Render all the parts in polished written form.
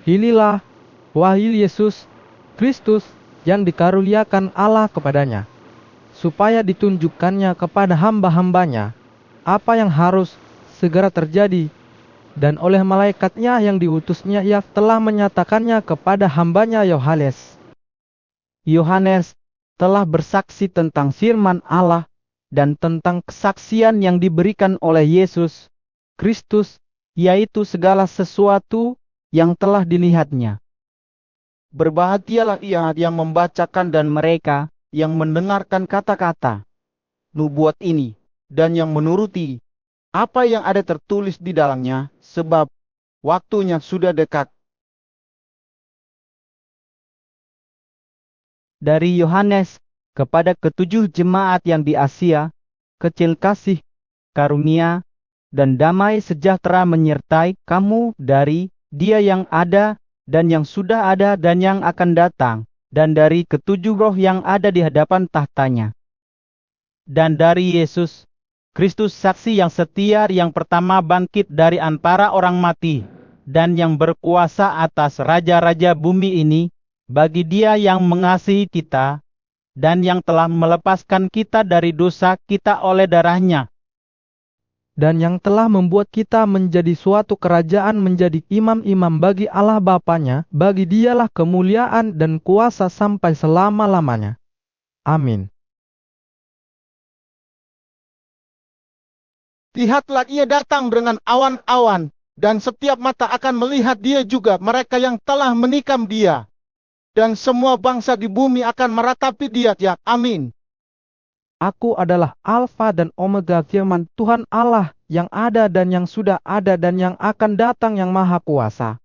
Inilah wahyu Yesus Kristus yang dikaruniakan Allah kepadanya, supaya ditunjukkannya kepada hamba-hambanya apa yang harus segera terjadi, dan oleh malaikatnya yang diutusnya ia telah menyatakannya kepada hambanya Yohanes. Yohanes telah bersaksi tentang firman Allah dan tentang kesaksian yang diberikan oleh Yesus Kristus, yaitu segala sesuatu yang telah dilihatnya. Berbahagialah ia yang membacakan dan mereka yang mendengarkan kata-kata nubuat ini, dan yang menuruti apa yang ada tertulis di dalamnya, sebab waktunya sudah dekat. Dari Yohanes kepada ketujuh jemaat yang di Asia, kecil kasih, karunia, dan damai sejahtera menyertai kamu dari Dia yang ada, dan yang sudah ada, dan yang akan datang, dan dari ketujuh roh yang ada di hadapan tahtanya. Dan dari Yesus Kristus, saksi yang setia, yang pertama bangkit dari antara orang mati, dan yang berkuasa atas raja-raja bumi ini, bagi Dia yang mengasihi kita, dan yang telah melepaskan kita dari dosa kita oleh darah-Nya, Dan yang telah membuat kita menjadi suatu kerajaan, menjadi imam-imam bagi Allah Bapanya. Bagi Dialah kemuliaan dan kuasa sampai selama-lamanya. Amin. Lihatlah, ia datang dengan awan-awan, dan setiap mata akan melihat dia juga, mereka yang telah menikam dia. Dan semua bangsa di bumi akan meratapi dia. Ya, amin. Aku adalah Alfa dan Omega, firman Tuhan Allah yang ada dan yang sudah ada dan yang akan datang, yang Maha Kuasa.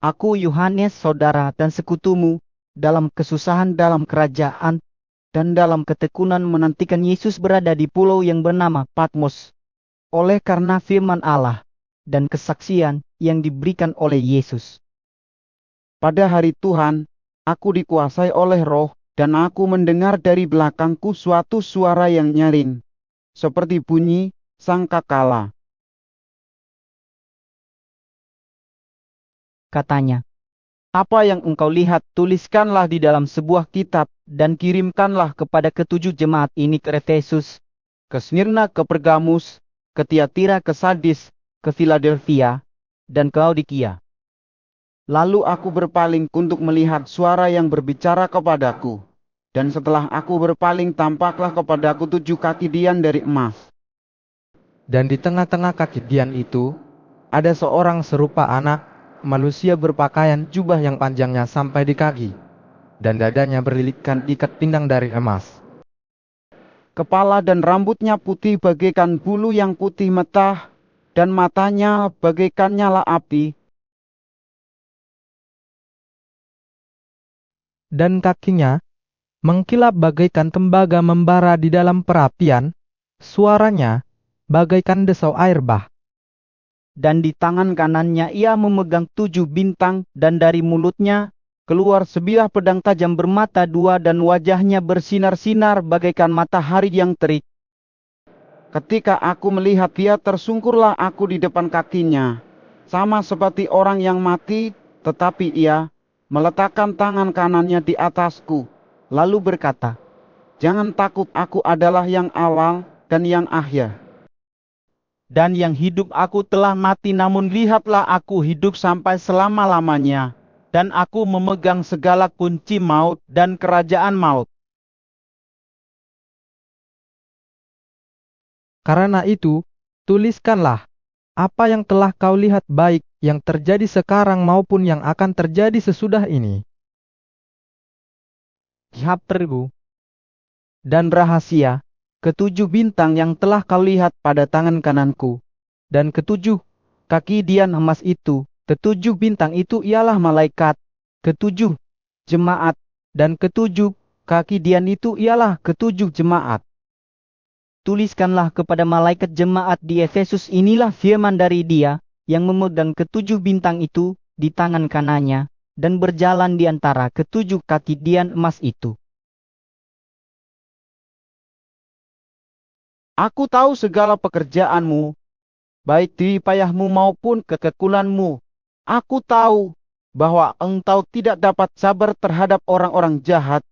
Aku Yohanes, saudara dan sekutumu, dalam kesusahan, dalam kerajaan, dan dalam ketekunan menantikan Yesus berada di pulau yang bernama Patmos, oleh karena firman Allah dan kesaksian yang diberikan oleh Yesus. Pada hari Tuhan, aku dikuasai oleh Roh, dan aku mendengar dari belakangku suatu suara yang nyaring, seperti bunyi sangkakala. Katanya, apa yang engkau lihat, tuliskanlah di dalam sebuah kitab, dan kirimkanlah kepada ketujuh jemaat ini, ke Efesus, Ke Smyrna, ke Pergamus, ke Tiatira, ke Sardis, ke Philadelphia, dan ke Laodikia. Lalu aku berpaling untuk melihat suara yang berbicara kepadaku. Dan setelah aku berpaling, tampaklah kepadaku 7 kaki dian dari emas. Dan di tengah-tengah kaki dian itu, ada seorang serupa anak manusia berpakaian jubah yang panjangnya sampai di kaki, dan dadanya berlilitkan ikat pinggang dari emas. Kepala dan rambutnya putih bagaikan bulu yang putih metah, dan matanya bagaikan nyala api. Dan kakinya mengkilap bagaikan tembaga membara di dalam perapian, suaranya bagaikan desau air bah. dan di tangan kanannya ia memegang 7 bintang, dan dari mulutnya keluar sebilah pedang tajam bermata dua, dan wajahnya bersinar-sinar bagaikan matahari yang terik. Ketika aku melihat dia, tersungkurlah aku di depan kakinya, sama seperti orang yang mati, tetapi ia meletakkan tangan kanannya di atasku, lalu berkata, "Jangan takut, aku adalah yang awal dan yang akhir. Dan yang hidup, aku telah mati, namun lihatlah, aku hidup sampai selama-lamanya, dan aku memegang segala kunci maut dan kerajaan maut. Karena itu, tuliskanlah apa yang telah kau lihat, baik yang terjadi sekarang maupun yang akan terjadi sesudah ini. Kitab tergu dan rahasia, ketujuh bintang yang telah kau lihat pada tangan kananku, dan ketujuh kaki dian emas itu. Ketujuh bintang itu ialah malaikat, ketujuh jemaat, dan ketujuh kaki dian itu ialah ketujuh jemaat. Tuliskanlah kepada malaikat jemaat di Efesus, inilah firman dari Dia yang memegang ketujuh bintang itu di tangan kanannya, dan berjalan di antara ketujuh kaki dian emas itu. Aku tahu segala pekerjaanmu, baik jerih payahmu maupun kekekulanmu, Aku tahu bahwa engkau tidak dapat sabar terhadap orang-orang jahat,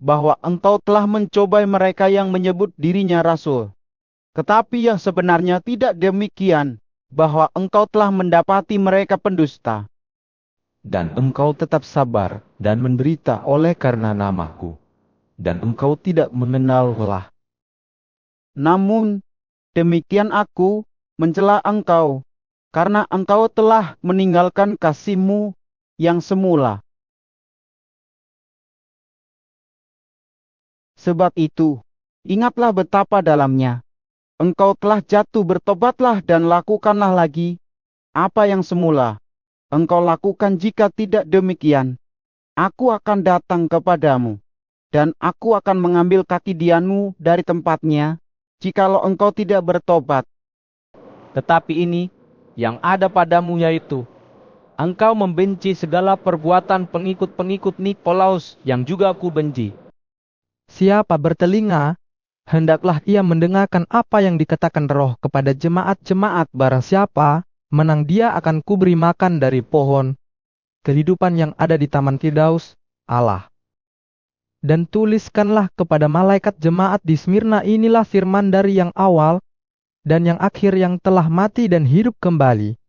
bahwa engkau telah mencobai mereka yang menyebut dirinya rasul. Tetapi yang sebenarnya tidak demikian, bahwa engkau telah mendapati mereka pendusta. Dan engkau tetap sabar dan menderita oleh karena namaku. Dan engkau tidak mengenal lelah. Namun, demikian aku mencela engkau, karena engkau telah meninggalkan kasihmu yang semula. Sebab itu, ingatlah betapa dalamnya engkau telah jatuh, bertobatlah dan lakukanlah lagi apa yang semula engkau lakukan. Jika tidak demikian, aku akan datang kepadamu, dan aku akan mengambil kaki dianmu dari tempatnya, jikalau engkau tidak bertobat. Tetapi ini yang ada padamu, yaitu engkau membenci segala perbuatan pengikut-pengikut Nikolaus yang juga aku benci. Siapa bertelinga, hendaklah ia mendengarkan apa yang dikatakan Roh kepada jemaat-jemaat. Barang siapa menang, dia akan kuberi makan dari pohon kehidupan yang ada di Taman Firdaus Allah. Dan tuliskanlah kepada malaikat jemaat di Smyrna, inilah firman dari yang awal dan yang akhir, yang telah mati dan hidup kembali.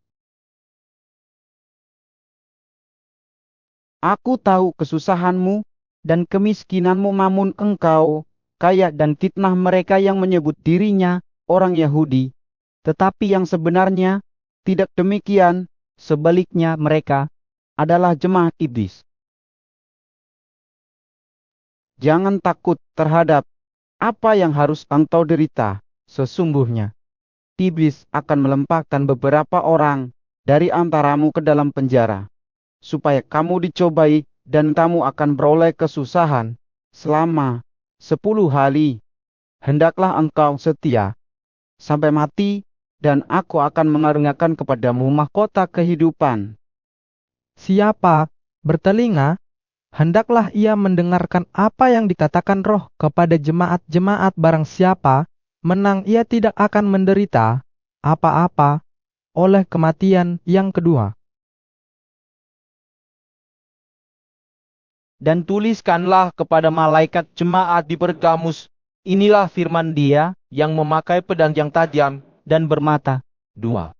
Aku tahu kesusahanmu dan kemiskinanmu, namun engkau kaya, dan fitnah mereka yang menyebut dirinya orang Yahudi, tetapi yang sebenarnya tidak demikian. Sebaliknya, mereka adalah jemaat iblis. Jangan takut terhadap apa yang harus engkau derita. Sesungguhnya, iblis akan melempahkan beberapa orang dari antaramu ke dalam penjara, supaya kamu dicobai, dan kamu akan beroleh kesusahan selama 10 hari. Hendaklah engkau setia sampai mati, dan aku akan mengaruniakan kepadamu mahkota kehidupan. Siapa bertelinga, hendaklah ia mendengarkan apa yang dikatakan Roh kepada jemaat-jemaat. Barang siapa menang, ia tidak akan menderita apa-apa oleh kematian yang kedua. Dan tuliskanlah kepada malaikat jemaat di Pergamus, inilah firman Dia yang memakai pedang yang tajam dan bermata 2.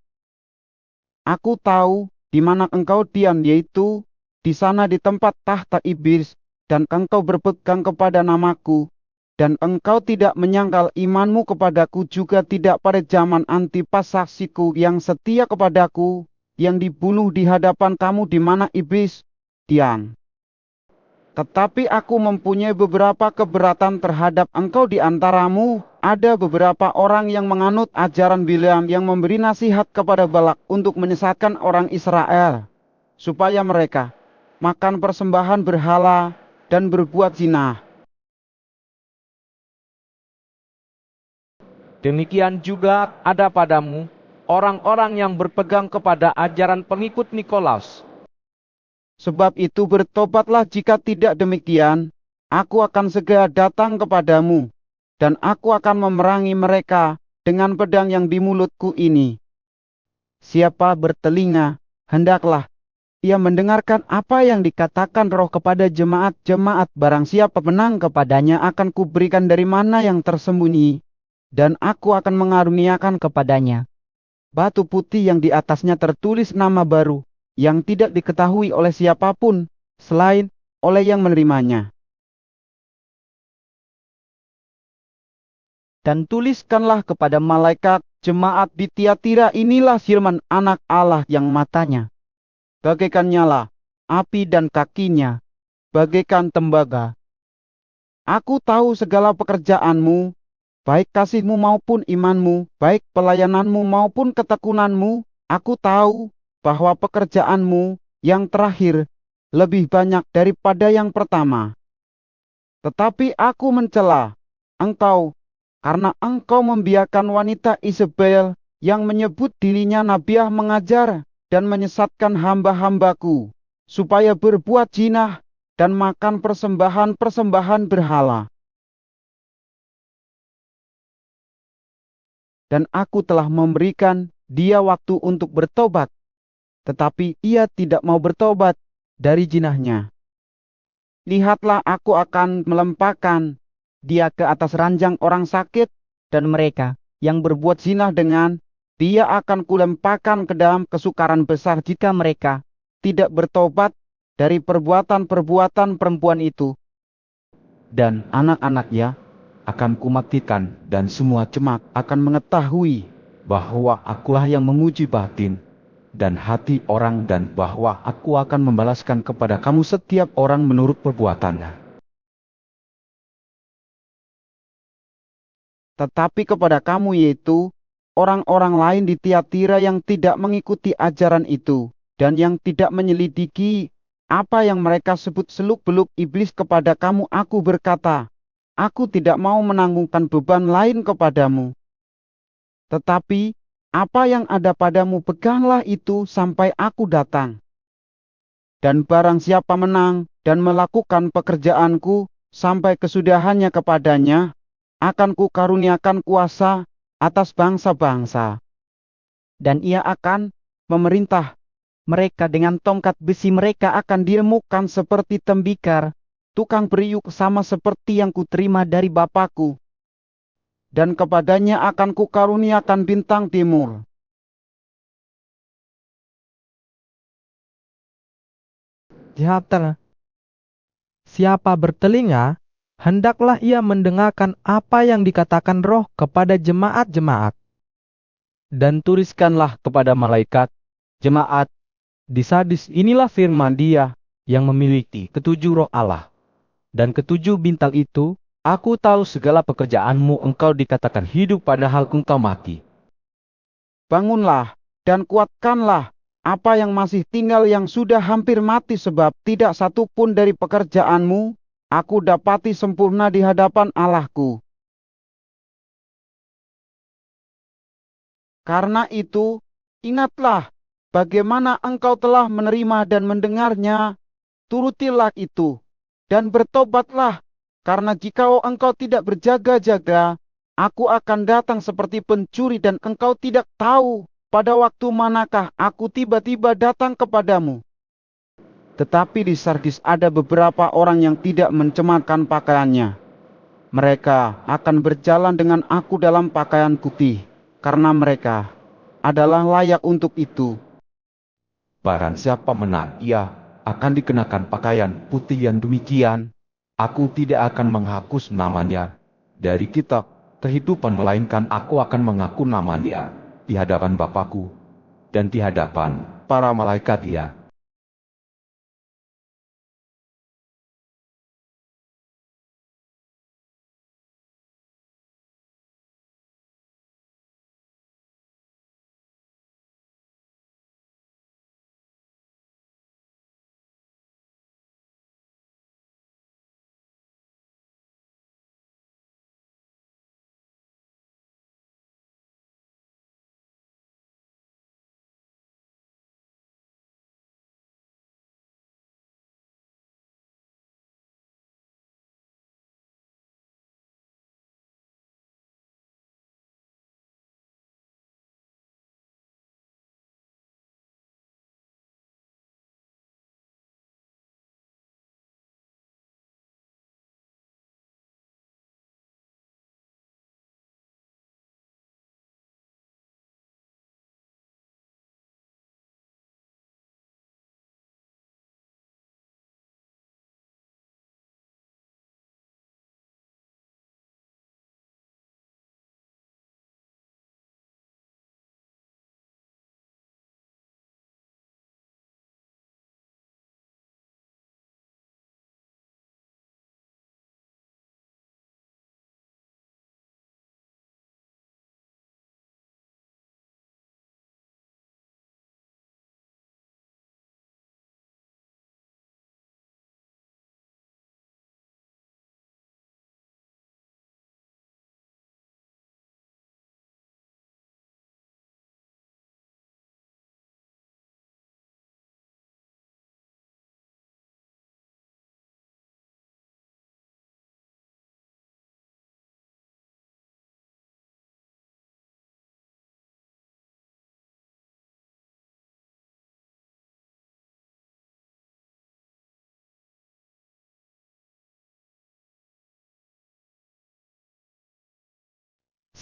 Aku tahu di mana engkau diam, yaitu di sana di tempat tahta iblis, dan engkau berpegang kepada namaku, dan engkau tidak menyangkal imanmu kepadaku, juga tidak pada zaman Antipas saksiku yang setia kepadaku, yang dibunuh di hadapan kamu, di mana iblis diam. Tetapi aku mempunyai beberapa keberatan terhadap engkau di antaramu. Ada beberapa orang yang menganut ajaran Bileam, yang memberi nasihat kepada Balak untuk menyesatkan orang Israel, supaya mereka makan persembahan berhala dan berbuat zina. Demikian juga ada padamu orang-orang yang berpegang kepada ajaran pengikut Nikolaus. Sebab itu bertobatlah, jika tidak demikian, aku akan segera datang kepadamu, dan aku akan memerangi mereka dengan pedang yang di mulutku ini. Siapa bertelinga, hendaklah ia mendengarkan apa yang dikatakan Roh kepada jemaat-jemaat. Barang siapa menang, kepadanya akan kuberikan dari mana yang tersembunyi, dan aku akan mengaruniakan kepadanya batu putih yang di atasnya tertulis nama baru, yang tidak diketahui oleh siapapun selain oleh yang menerimanya. Dan tuliskanlah kepada malaikat jemaat di Tiatira, inilah firman Anak Allah yang matanya bagaikan nyala api dan kakinya bagaikan tembaga. Aku tahu segala pekerjaanmu, baik kasihmu maupun imanmu, baik pelayananmu maupun ketekunanmu. Aku tahu bahwa pekerjaanmu yang terakhir lebih banyak daripada yang pertama. Tetapi aku mencela engkau, karena engkau membiarkan wanita Isabel yang menyebut dirinya nabiah mengajar dan menyesatkan hamba-hambaku, supaya berbuat zina dan makan persembahan-persembahan berhala. Dan aku telah memberikan dia waktu untuk bertobat. tetapi ia tidak mau bertobat dari jinahnya. Lihatlah, aku akan melempahkan Dia ke atas ranjang orang sakit, dan mereka yang berbuat zina dengan dia akan kulempahkan ke dalam kesukaran besar jika mereka tidak bertobat dari perbuatan-perbuatan perempuan itu. Dan anak-anaknya akan kumatikan, dan semua jemaat akan mengetahui bahwa akulah yang menguji batin dan hati orang, dan bahwa aku akan membalaskan kepada kamu setiap orang menurut perbuatannya. Tetapi kepada kamu, yaitu orang-orang lain di Tiatira yang tidak mengikuti ajaran itu, dan yang tidak menyelidiki apa yang mereka sebut seluk-beluk iblis kepada kamu, aku berkata, aku tidak mau menanggungkan beban lain kepadamu. Tetapi apa yang ada padamu, peganglah itu sampai aku datang. Dan barang siapa menang dan melakukan pekerjaanku sampai kesudahannya kepadanya, akan kukaruniakan kuasa atas bangsa-bangsa. Dan ia akan memerintah mereka dengan tongkat besi. Mereka akan diremukkan seperti tembikar, tukang beriuk sama seperti yang kuterima dari Bapakku. Dan kepadanya akan kukaruniakan bintang timur. Lihatlah, siapa bertelinga, hendaklah ia mendengarkan apa yang dikatakan Roh kepada jemaat-jemaat. Dan tuliskanlah kepada malaikat jemaat di Sardis, inilah firman Dia yang memiliki ketujuh roh Allah dan ketujuh bintang itu, aku tahu segala pekerjaanmu, engkau dikatakan hidup padahal engkau mati. Bangunlah dan kuatkanlah apa yang masih tinggal yang sudah hampir mati, sebab tidak satu pun dari pekerjaanmu aku dapati sempurna di hadapan Allahku. Karena itu, ingatlah bagaimana engkau telah menerima dan mendengarnya, turutilah itu, dan bertobatlah, karena jikalau engkau tidak berjaga-jaga, aku akan datang seperti pencuri dan engkau tidak tahu pada waktu manakah aku tiba-tiba datang kepadamu. Tetapi di Sardis ada beberapa orang yang tidak mencemarkan pakaiannya. Mereka akan berjalan dengan aku dalam pakaian putih, karena mereka adalah layak untuk itu. Barang siapa menang, ia akan dikenakan pakaian putih yang demikian. Aku tidak akan menghapus namanya dari kitab kehidupan, melainkan aku akan mengaku namanya di hadapan Bapakku dan di hadapan para malaikat Dia.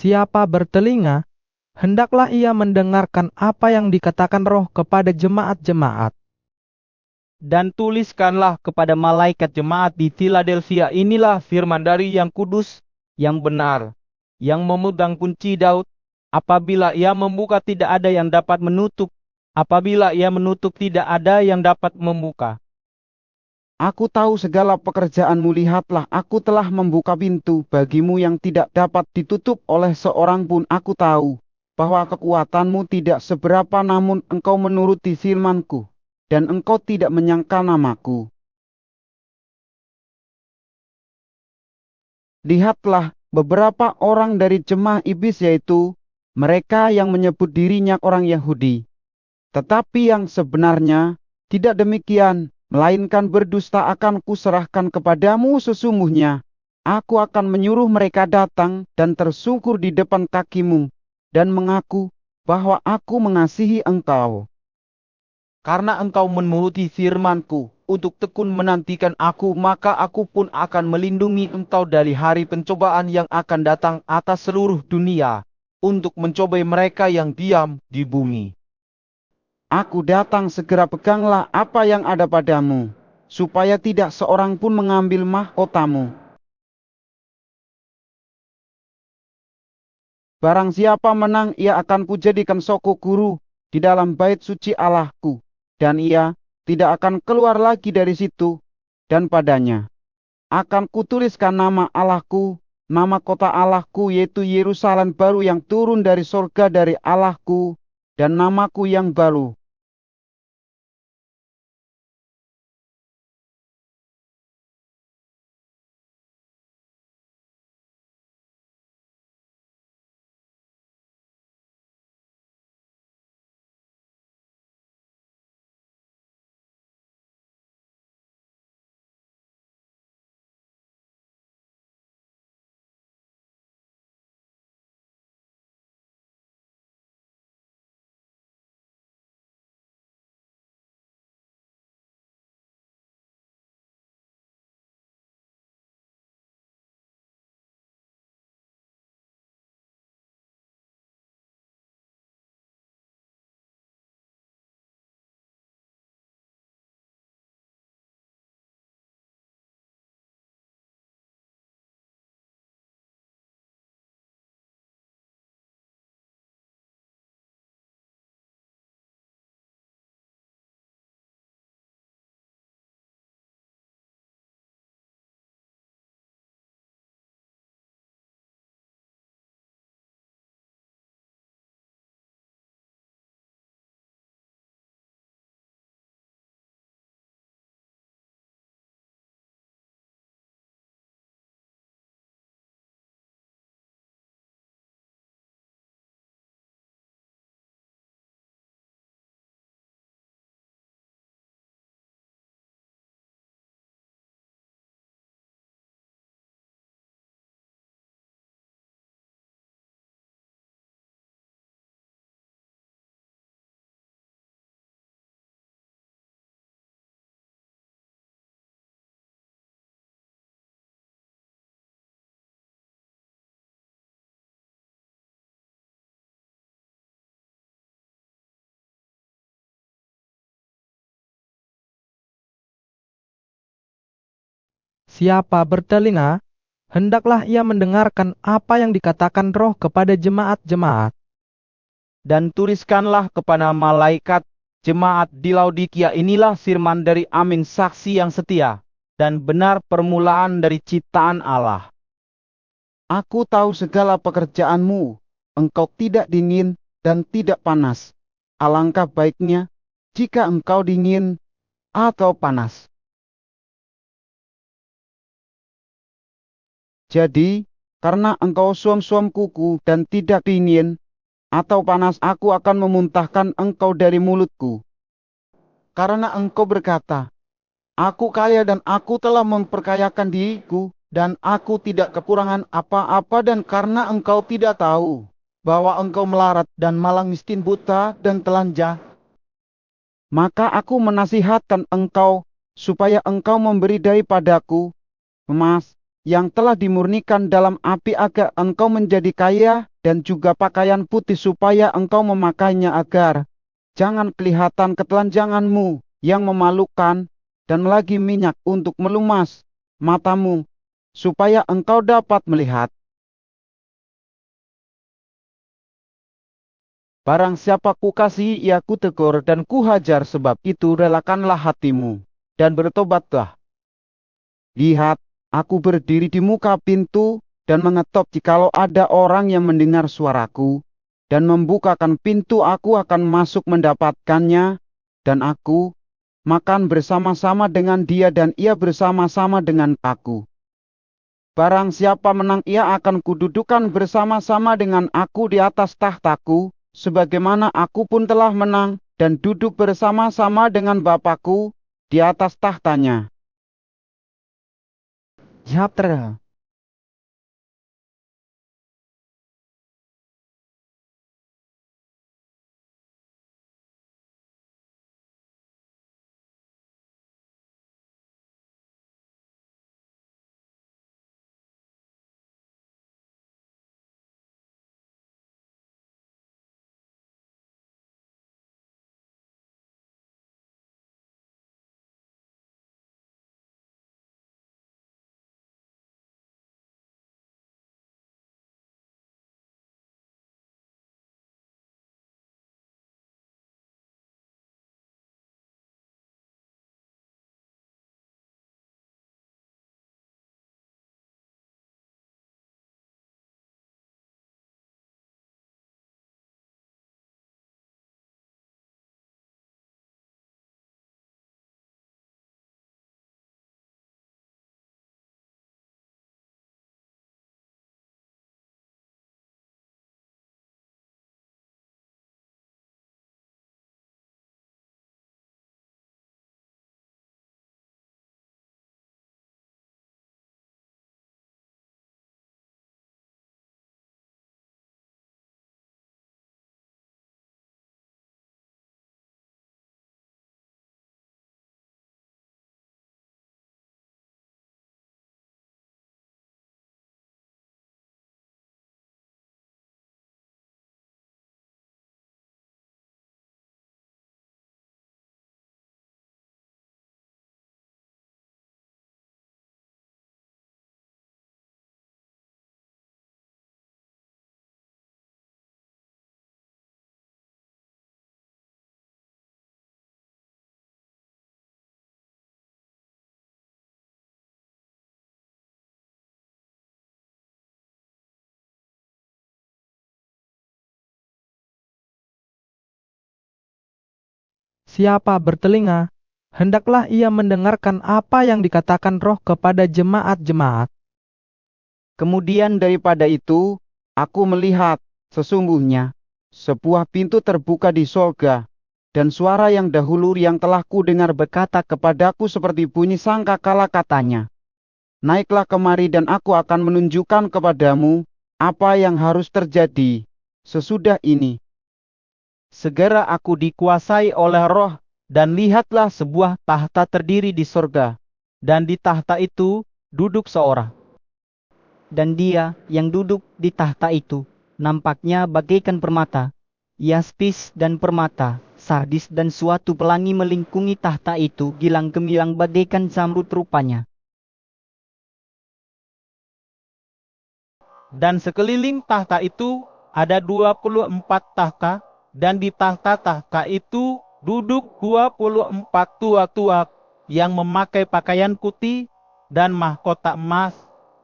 Siapa bertelinga, hendaklah ia mendengarkan apa yang dikatakan Roh kepada jemaat-jemaat. Dan tuliskanlah kepada malaikat jemaat di Philadelphia, inilah firman dari yang kudus, yang benar, yang memegang kunci Daud. Apabila ia membuka, tidak ada yang dapat menutup. Apabila ia menutup, tidak ada yang dapat membuka. Aku tahu segala pekerjaanmu, lihatlah aku telah membuka pintu bagimu yang tidak dapat ditutup oleh seorang pun. Aku tahu bahwa kekuatanmu tidak seberapa, namun engkau menuruti firmanku, dan engkau tidak menyangkal namaku. Lihatlah beberapa orang dari jemaah iblis, yaitu mereka yang menyebut dirinya orang Yahudi, tetapi yang sebenarnya tidak demikian, melainkan berdusta, akan kuserahkan kepadamu. Sesungguhnya aku akan menyuruh mereka datang dan tersungkur di depan kakimu, dan mengaku bahwa aku mengasihi engkau. Karena engkau menuruti firmanku untuk tekun menantikan aku, maka aku pun akan melindungi engkau dari hari pencobaan yang akan datang atas seluruh dunia, untuk mencobai mereka yang diam di bumi. Aku datang segera, peganglah apa yang ada padamu, supaya tidak seorang pun mengambil mahkotamu. Barang siapa menang, ia akan kujadikan soko guru di dalam bait suci Allahku, dan ia tidak akan keluar lagi dari situ, dan padanya akan kutuliskan nama Allahku, nama kota Allahku, yaitu Yerusalem baru yang turun dari sorga dari Allahku, dan namaku yang baru. Siapa bertelinga, hendaklah ia mendengarkan apa yang dikatakan Roh kepada jemaat-jemaat. Dan tuliskanlah kepada malaikat jemaat di Laodikia, inilah firman dari Amin, saksi yang setia dan benar, permulaan dari ciptaan Allah. Aku tahu segala pekerjaanmu, engkau tidak dingin dan tidak panas. Alangkah baiknya jika engkau dingin atau panas. Jadi, karena engkau suam-suam kuku dan tidak dingin atau panas, aku akan memuntahkan engkau dari mulutku. Karena engkau berkata, aku kaya dan aku telah memperkayakan diriku, dan aku tidak kekurangan apa-apa, dan karena engkau tidak tahu bahwa engkau melarat dan malang, miskin, buta, dan telanjang, maka aku menasihatkan engkau supaya engkau memberi daripadaku emas yang telah dimurnikan dalam api, agar engkau menjadi kaya, dan juga pakaian putih supaya engkau memakainya agar jangan kelihatan ketelanjanganmu yang memalukan, dan lagi minyak untuk melumas matamu, supaya engkau dapat melihat. Barang siapa kukasihi ia kutegur dan kuhajar, sebab itu relakanlah hatimu, dan bertobatlah. Lihat, aku berdiri di muka pintu, dan mengetok. Jikalau ada orang yang mendengar suaraku, dan membukakan pintu, aku akan masuk mendapatkannya, dan aku makan bersama-sama dengan dia, dan ia bersama-sama dengan aku. Barang siapa menang, ia akan kududukan bersama-sama dengan aku di atas tahtaku, sebagaimana aku pun telah menang, dan duduk bersama-sama dengan Bapakku di atas tahtanya. Yahtera. Siapa bertelinga, hendaklah ia mendengarkan apa yang dikatakan Roh kepada jemaat-jemaat. Kemudian daripada itu, aku melihat, sesungguhnya, sebuah pintu terbuka di sorga, dan suara yang dahulu yang telah kudengar berkata kepadaku seperti bunyi sangkakala, katanya, naiklah kemari dan aku akan menunjukkan kepadamu apa yang harus terjadi sesudah ini. Segera aku dikuasai oleh Roh, dan lihatlah sebuah tahta terdiri di sorga, dan di tahta itu duduk seorang. Dan dia yang duduk di tahta itu nampaknya bagaikan permata, yaspis dan permata, sardis, dan suatu pelangi melingkungi tahta itu gilang gemilang bagaikan zamrud rupanya. Dan sekeliling tahta itu ada 24 tahta, dan di tahta-tahta itu duduk 24 tua-tua yang memakai pakaian putih dan mahkota emas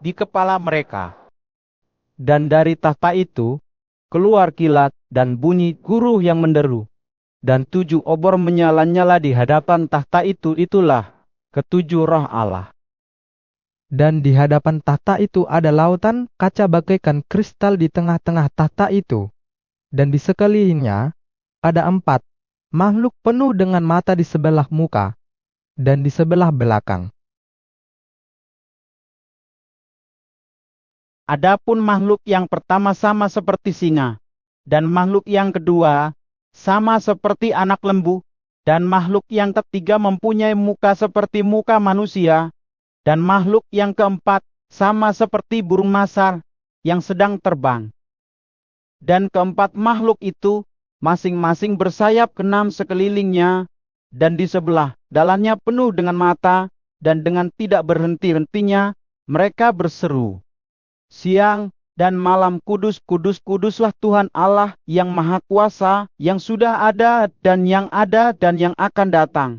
di kepala mereka. Dan dari tahta itu keluar kilat dan bunyi guruh yang menderu. Dan 7 obor menyala-nyala di hadapan tahta itu, itulah ketujuh roh Allah. Dan di hadapan tahta itu ada lautan kaca bagaikan kristal di tengah-tengah tahta itu. Dan di sekelilingnya ada 4 makhluk penuh dengan mata di sebelah muka dan di sebelah belakang. Adapun makhluk yang pertama sama seperti singa, dan makhluk yang kedua sama seperti anak lembu, dan makhluk yang ketiga mempunyai muka seperti muka manusia, dan makhluk yang keempat sama seperti burung masar yang sedang terbang. Dan keempat makhluk itu masing-masing bersayap keenam sekelilingnya, dan di sebelah dalamnya penuh dengan mata, dan dengan tidak berhenti-hentinya mereka berseru, siang dan malam, kudus, kudus, kuduslah Tuhan Allah yang Maha Kuasa, yang sudah ada dan yang akan datang.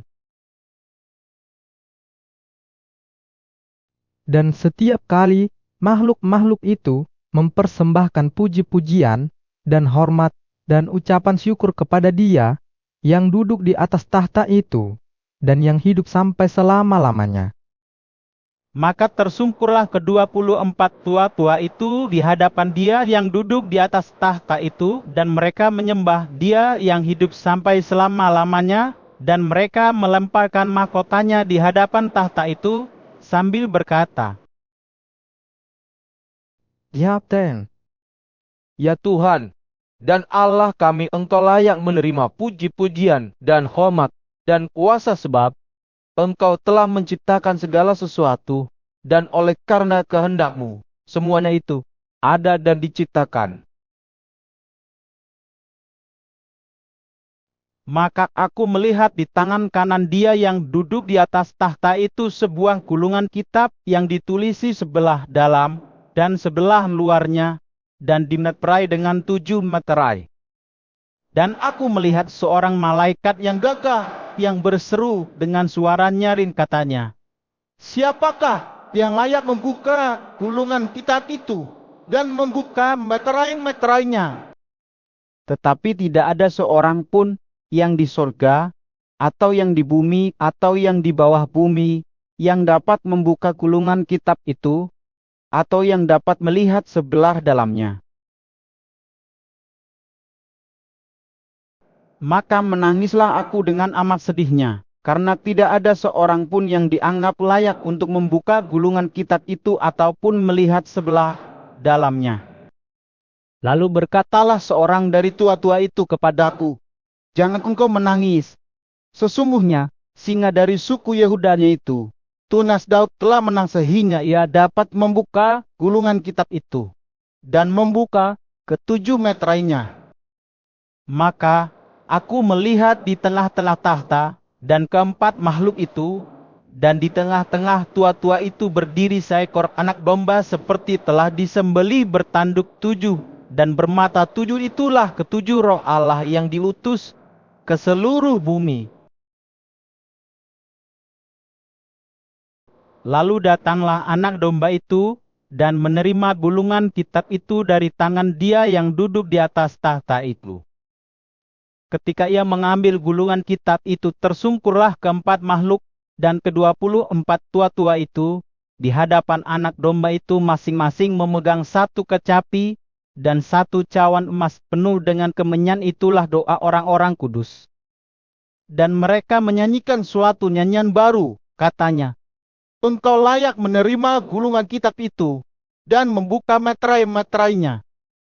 Dan setiap kali makhluk-makhluk itu mempersembahkan puji-pujian dan hormat dan ucapan syukur kepada Dia yang duduk di atas tahta itu dan yang hidup sampai selama-lamanya. Maka tersungkurlah ke-24 tua-tua itu di hadapan Dia yang duduk di atas tahta itu, dan mereka menyembah Dia yang hidup sampai selama-lamanya, dan mereka melemparkan mahkotanya di hadapan tahta itu, sambil berkata, Ya Tuhan, Ya Tuhan dan Allah kami, Engkau layak menerima puji-pujian dan hormat dan kuasa, sebab Engkau telah menciptakan segala sesuatu, dan oleh karena kehendak-Mu, semuanya itu ada dan diciptakan. maka aku melihat di tangan kanan Dia yang duduk di atas tahta itu sebuah gulungan kitab yang ditulisi sebelah dalam dan sebelah luarnya, dan dimeterai dengan 7 meterai. Dan aku melihat seorang malaikat yang gagah, yang berseru dengan suara nyaring, katanya, Siapakah yang layak membuka gulungan kitab itu dan membuka meterai-meterainya? Tetapi tidak ada seorang pun yang di sorga, atau yang di bumi, atau yang di bawah bumi, yang dapat membuka gulungan kitab itu, atau yang dapat melihat sebelah dalamnya. Maka menangislah aku dengan amat sedihnya, karena tidak ada seorang pun yang dianggap layak untuk membuka gulungan kitab itu ataupun melihat sebelah dalamnya. lalu berkatalah seorang dari tua-tua itu kepadaku, Jangan engkau menangis. Sesungguhnya, singa dari suku Yehudanya itu, Tunas Daud telah menang sehingga ia dapat membuka gulungan kitab itu dan membuka ke-7 meterainya. Maka aku melihat di tengah-tengah tahta dan keempat makhluk itu, dan di tengah-tengah tua-tua itu berdiri seekor anak domba seperti telah disembelih bertanduk 7 dan bermata 7. Itulah ke-7 roh Allah yang diutus ke seluruh bumi. Lalu datanglah anak domba itu dan menerima gulungan kitab itu dari tangan Dia yang duduk di atas tahta itu. Ketika ia mengambil gulungan kitab itu, tersungkurlah keempat makhluk dan ke-24 tua-tua itu di hadapan anak domba itu, masing-masing memegang 1 kecapi dan 1 cawan emas penuh dengan kemenyan. Itulah doa orang-orang kudus. Dan mereka menyanyikan suatu nyanyian baru, katanya, Engkau layak menerima gulungan kitab itu dan membuka meterai-meterainya.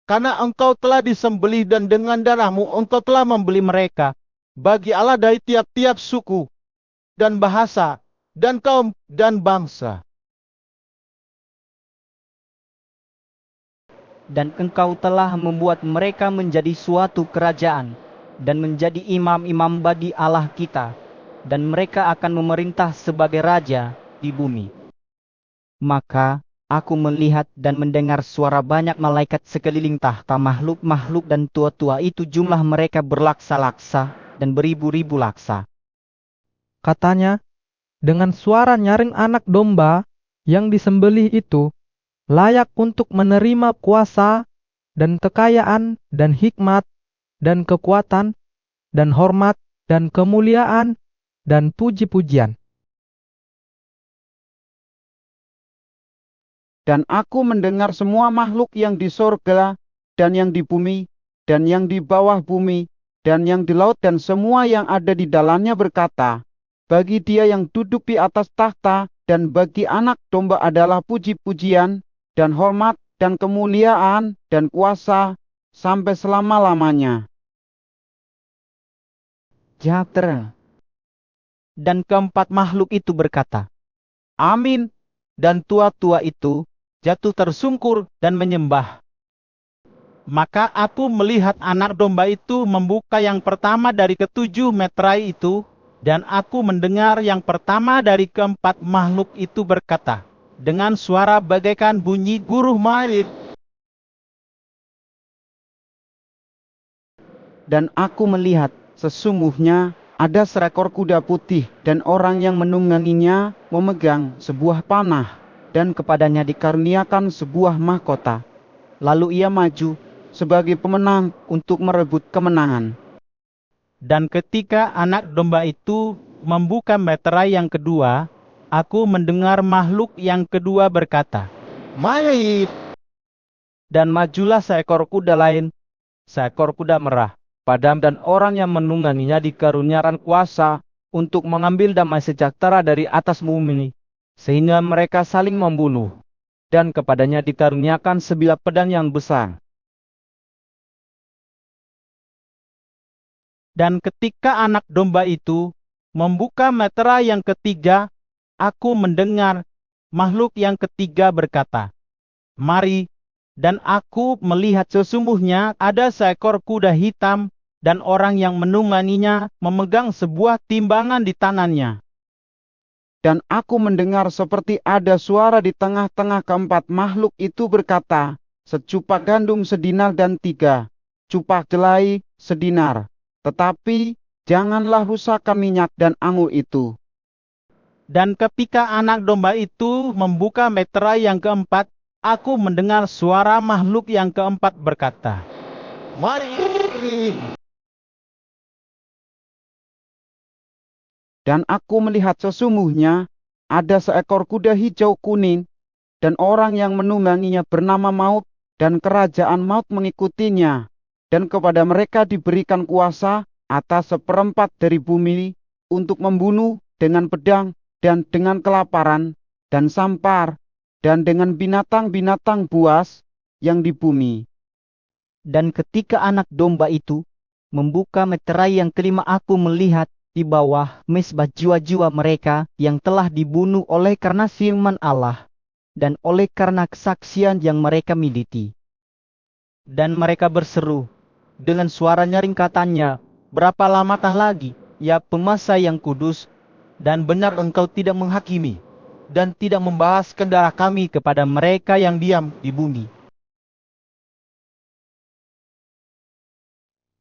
Karena engkau telah disembelih dan dengan darahmu engkau telah membeli mereka bagi Allah dari tiap-tiap suku dan bahasa dan kaum dan bangsa. Dan engkau telah membuat mereka menjadi suatu kerajaan dan menjadi imam-imam bagi Allah kita, dan mereka akan memerintah sebagai raja di bumi. Maka aku melihat dan mendengar suara banyak malaikat sekeliling tahta, makhluk-makhluk dan tua-tua itu, jumlah mereka berlaksa-laksa dan beribu-ribu laksa. katanya, dengan suara nyaring anak domba yang disembelih itu, layak untuk menerima kuasa dan kekayaan dan hikmat dan kekuatan dan hormat dan kemuliaan dan puji-pujian. Dan aku mendengar semua makhluk yang di sorga, dan yang di bumi, dan yang di bawah bumi, dan yang di laut, dan semua yang ada di dalamnya berkata, bagi Dia yang duduk di atas tahta, dan bagi anak domba adalah puji-pujian, dan hormat, dan kemuliaan, dan kuasa, sampai selama-lamanya. Jahtera. Dan keempat makhluk itu berkata, Amin. Dan tua-tua itu jatuh tersungkur dan menyembah. Maka aku melihat anak domba itu membuka yang pertama dari ketujuh meterai itu, dan aku mendengar yang pertama dari keempat makhluk itu berkata, dengan suara bagaikan bunyi guruh marit. Dan aku melihat, sesungguhnya, ada seekor kuda putih, dan orang yang menungganginya memegang sebuah panah, dan kepadanya dikaruniakan sebuah mahkota. Lalu ia maju sebagai pemenang untuk merebut kemenangan. Dan ketika anak domba itu membuka meterai yang kedua, aku mendengar makhluk yang kedua berkata, "Mari!" Dan majulah seekor kuda lain, seekor kuda merah, padam, dan orang yang menungganginya dikaruniakan kuasa untuk mengambil damai sejahtera dari atas bumi, sehingga mereka saling membunuh. Dan kepadanya dikaruniakan sebilah pedang yang besar. Dan ketika anak domba itu membuka meterai yang ketiga, aku mendengar makhluk yang ketiga berkata, "Mari!" Dan aku melihat sesungguhnya ada seekor kuda hitam, dan orang yang menungganginya memegang sebuah timbangan di tangannya. Dan aku mendengar seperti ada suara di tengah-tengah keempat makhluk itu berkata, secupak gandum sedinar dan 3 cupak jelai sedinar. Tetapi janganlah rusakkan minyak dan anggur itu. Dan ketika anak domba itu membuka meterai yang keempat, aku mendengar suara makhluk yang keempat berkata, "Mari!" Dan aku melihat sesungguhnya ada seekor kuda hijau kuning, dan orang yang menungganginya bernama Maut, dan kerajaan Maut mengikutinya. Dan kepada mereka diberikan kuasa atas seperempat dari bumi untuk membunuh dengan pedang, dan dengan kelaparan, dan sampar, dan dengan binatang-binatang buas yang di bumi. Dan ketika anak domba itu membuka meterai yang kelima, aku melihat di bawah mezbah jiwa-jiwa mereka yang telah dibunuh oleh karena firman Allah, dan oleh karena kesaksian yang mereka miliki. Dan mereka berseru dengan suara nyaring, katanya, "Berapa lamakah lagi, ya penguasa yang kudus dan benar, engkau tidak menghakimi dan tidak membahaskan darah kami kepada mereka yang diam di bumi?"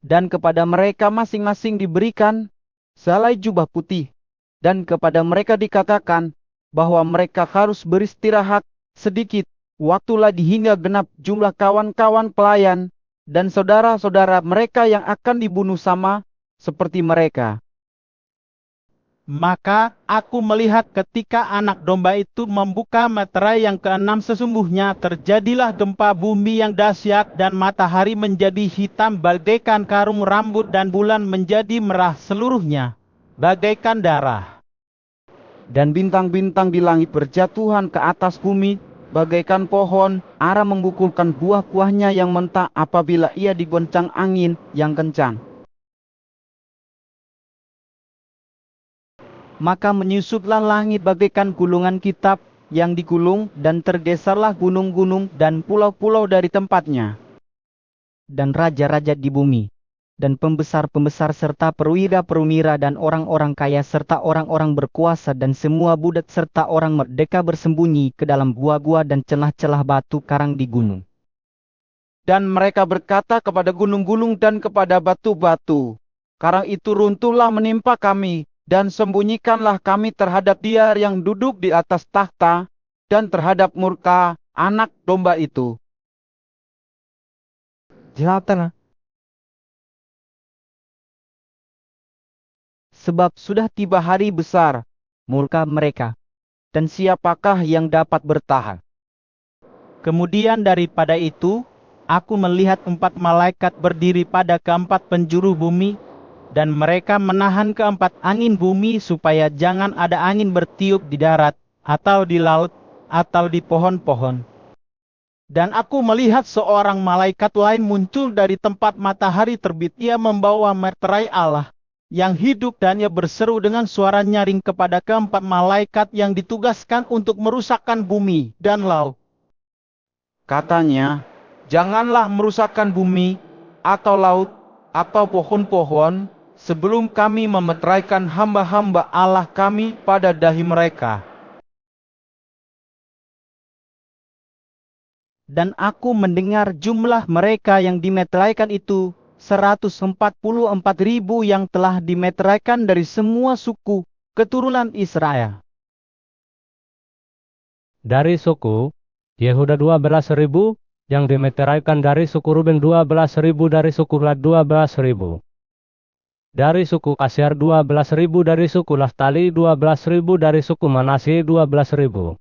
Dan kepada mereka masing-masing diberikan selai jubah putih, dan kepada mereka dikatakan bahwa mereka harus beristirahat sedikit waktu lagi hingga genap jumlah kawan-kawan pelayan dan saudara-saudara mereka yang akan dibunuh sama seperti mereka. Maka aku melihat ketika anak domba itu membuka meterai yang keenam, sesungguhnya terjadilah gempa bumi yang dahsyat, dan matahari menjadi hitam bagaikan karung rambut, dan bulan menjadi merah seluruhnya bagaikan darah. Dan bintang-bintang di langit berjatuhan ke atas bumi bagaikan pohon ara membukukan buah-buahnya yang mentah apabila ia digoncang angin yang kencang. Maka menyusutlah langit bagaikan gulungan kitab yang digulung, dan tergeserlah gunung-gunung dan pulau-pulau dari tempatnya. Dan raja-raja di bumi, dan pembesar-pembesar, serta perwira-perwira, dan orang-orang kaya, serta orang-orang berkuasa, dan semua budak, serta orang merdeka bersembunyi ke dalam gua-gua dan celah-celah batu karang di gunung. Dan mereka berkata kepada gunung-gunung dan kepada batu-batu, "Karang itu runtuhlah menimpa kami, dan sembunyikanlah kami terhadap Dia yang duduk di atas takhta, dan terhadap murka anak domba itu." Jilatan. Sebab sudah tiba hari besar murka mereka, dan siapakah yang dapat bertahan? Kemudian daripada itu, aku melihat 4 malaikat berdiri pada keempat penjuru bumi, dan mereka menahan keempat angin bumi supaya jangan ada angin bertiup di darat, atau di laut, atau di pohon-pohon. Dan aku melihat seorang malaikat lain muncul dari tempat matahari terbit. Ia membawa meterai Allah yang hidup, dan ia berseru dengan suara nyaring kepada keempat malaikat yang ditugaskan untuk merusakkan bumi dan laut. Katanya, janganlah merusakkan bumi, atau laut, atau pohon-pohon, sebelum kami memeteraikan hamba-hamba Allah kami pada dahi mereka. Dan aku mendengar jumlah mereka yang dimeteraikan itu 144.000 yang telah dimeteraikan dari semua suku keturunan Israel. Dari suku Yehuda 12.000, yang dimeteraikan dari suku Ruben 12.000, dari suku Gad 12.000. Dari suku Asyar 12.000, dari suku Naftali 12.000, dari suku Manasye 12.000.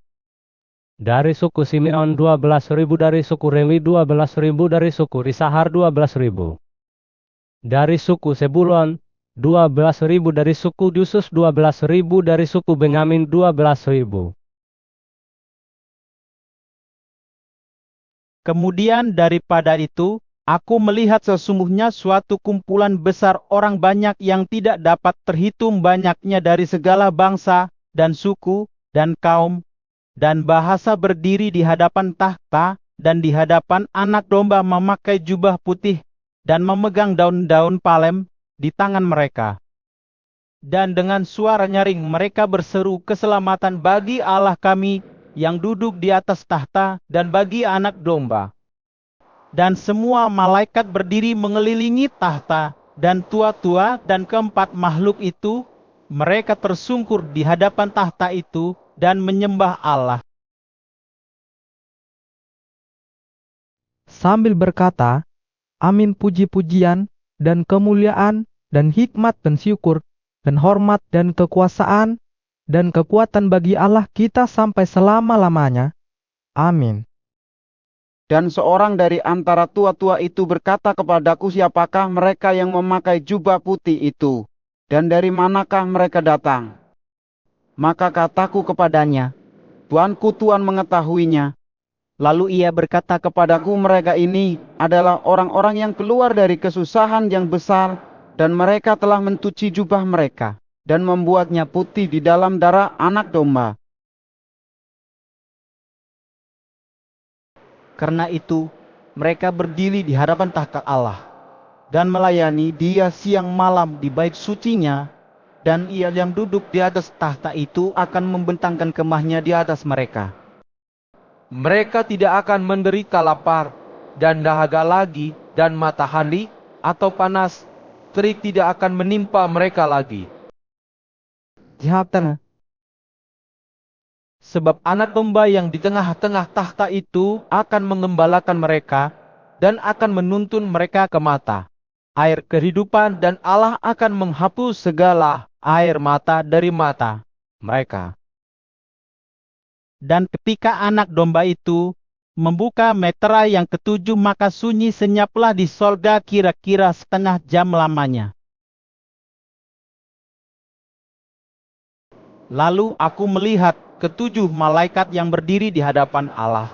Dari suku Simeon 12.000, dari suku Lewi 12.000, dari suku Isahar 12.000. Dari suku Sebulon 12.000, dari suku Yusus 12.000, dari suku Benyamin 12.000. Kemudian daripada itu, aku melihat sesungguhnya suatu kumpulan besar orang banyak yang tidak dapat terhitung banyaknya dari segala bangsa, dan suku, dan kaum, dan bahasa berdiri di hadapan tahta, dan di hadapan Anak Domba memakai jubah putih, dan memegang daun-daun palem di tangan mereka. Dan dengan suara nyaring mereka berseru keselamatan bagi Allah kami yang duduk di atas tahta, dan bagi Anak Domba. Dan semua malaikat berdiri mengelilingi tahta, dan tua-tua dan keempat makhluk itu, mereka tersungkur di hadapan tahta itu, dan menyembah Allah. Sambil berkata, amin, puji-pujian, dan kemuliaan, dan hikmat, dan syukur, dan hormat, dan kekuasaan, dan kekuatan bagi Allah kita sampai selama-lamanya. Amin. Dan seorang dari antara tua-tua itu berkata kepadaku, siapakah mereka yang memakai jubah putih itu? Dan dari manakah mereka datang? Maka kataku kepadanya, Tuanku, Tuhan mengetahuinya. Lalu ia berkata kepadaku, mereka ini adalah orang-orang yang keluar dari kesusahan yang besar, dan mereka telah mencuci jubah mereka, dan membuatnya putih di dalam darah Anak Domba. Karena itu, mereka berdiri di hadapan tahta Allah, dan melayani Dia siang malam di bait sucinya, dan Ia yang duduk di atas tahta itu akan membentangkan kemahnya di atas mereka. Mereka tidak akan menderita lapar, dan dahaga lagi, dan matahari, atau panas, terik tidak akan menimpa mereka lagi. Jihatan. Sebab Anak Domba yang di tengah-tengah tahta itu akan mengembalakan mereka, dan akan menuntun mereka ke mata air kehidupan, dan Allah akan menghapus segala air mata dari mata mereka. Dan ketika Anak Domba itu membuka meterai yang ketujuh, maka sunyi senyaplah di sorga kira-kira setengah jam lamanya. Lalu aku melihat ketujuh malaikat yang berdiri di hadapan Allah,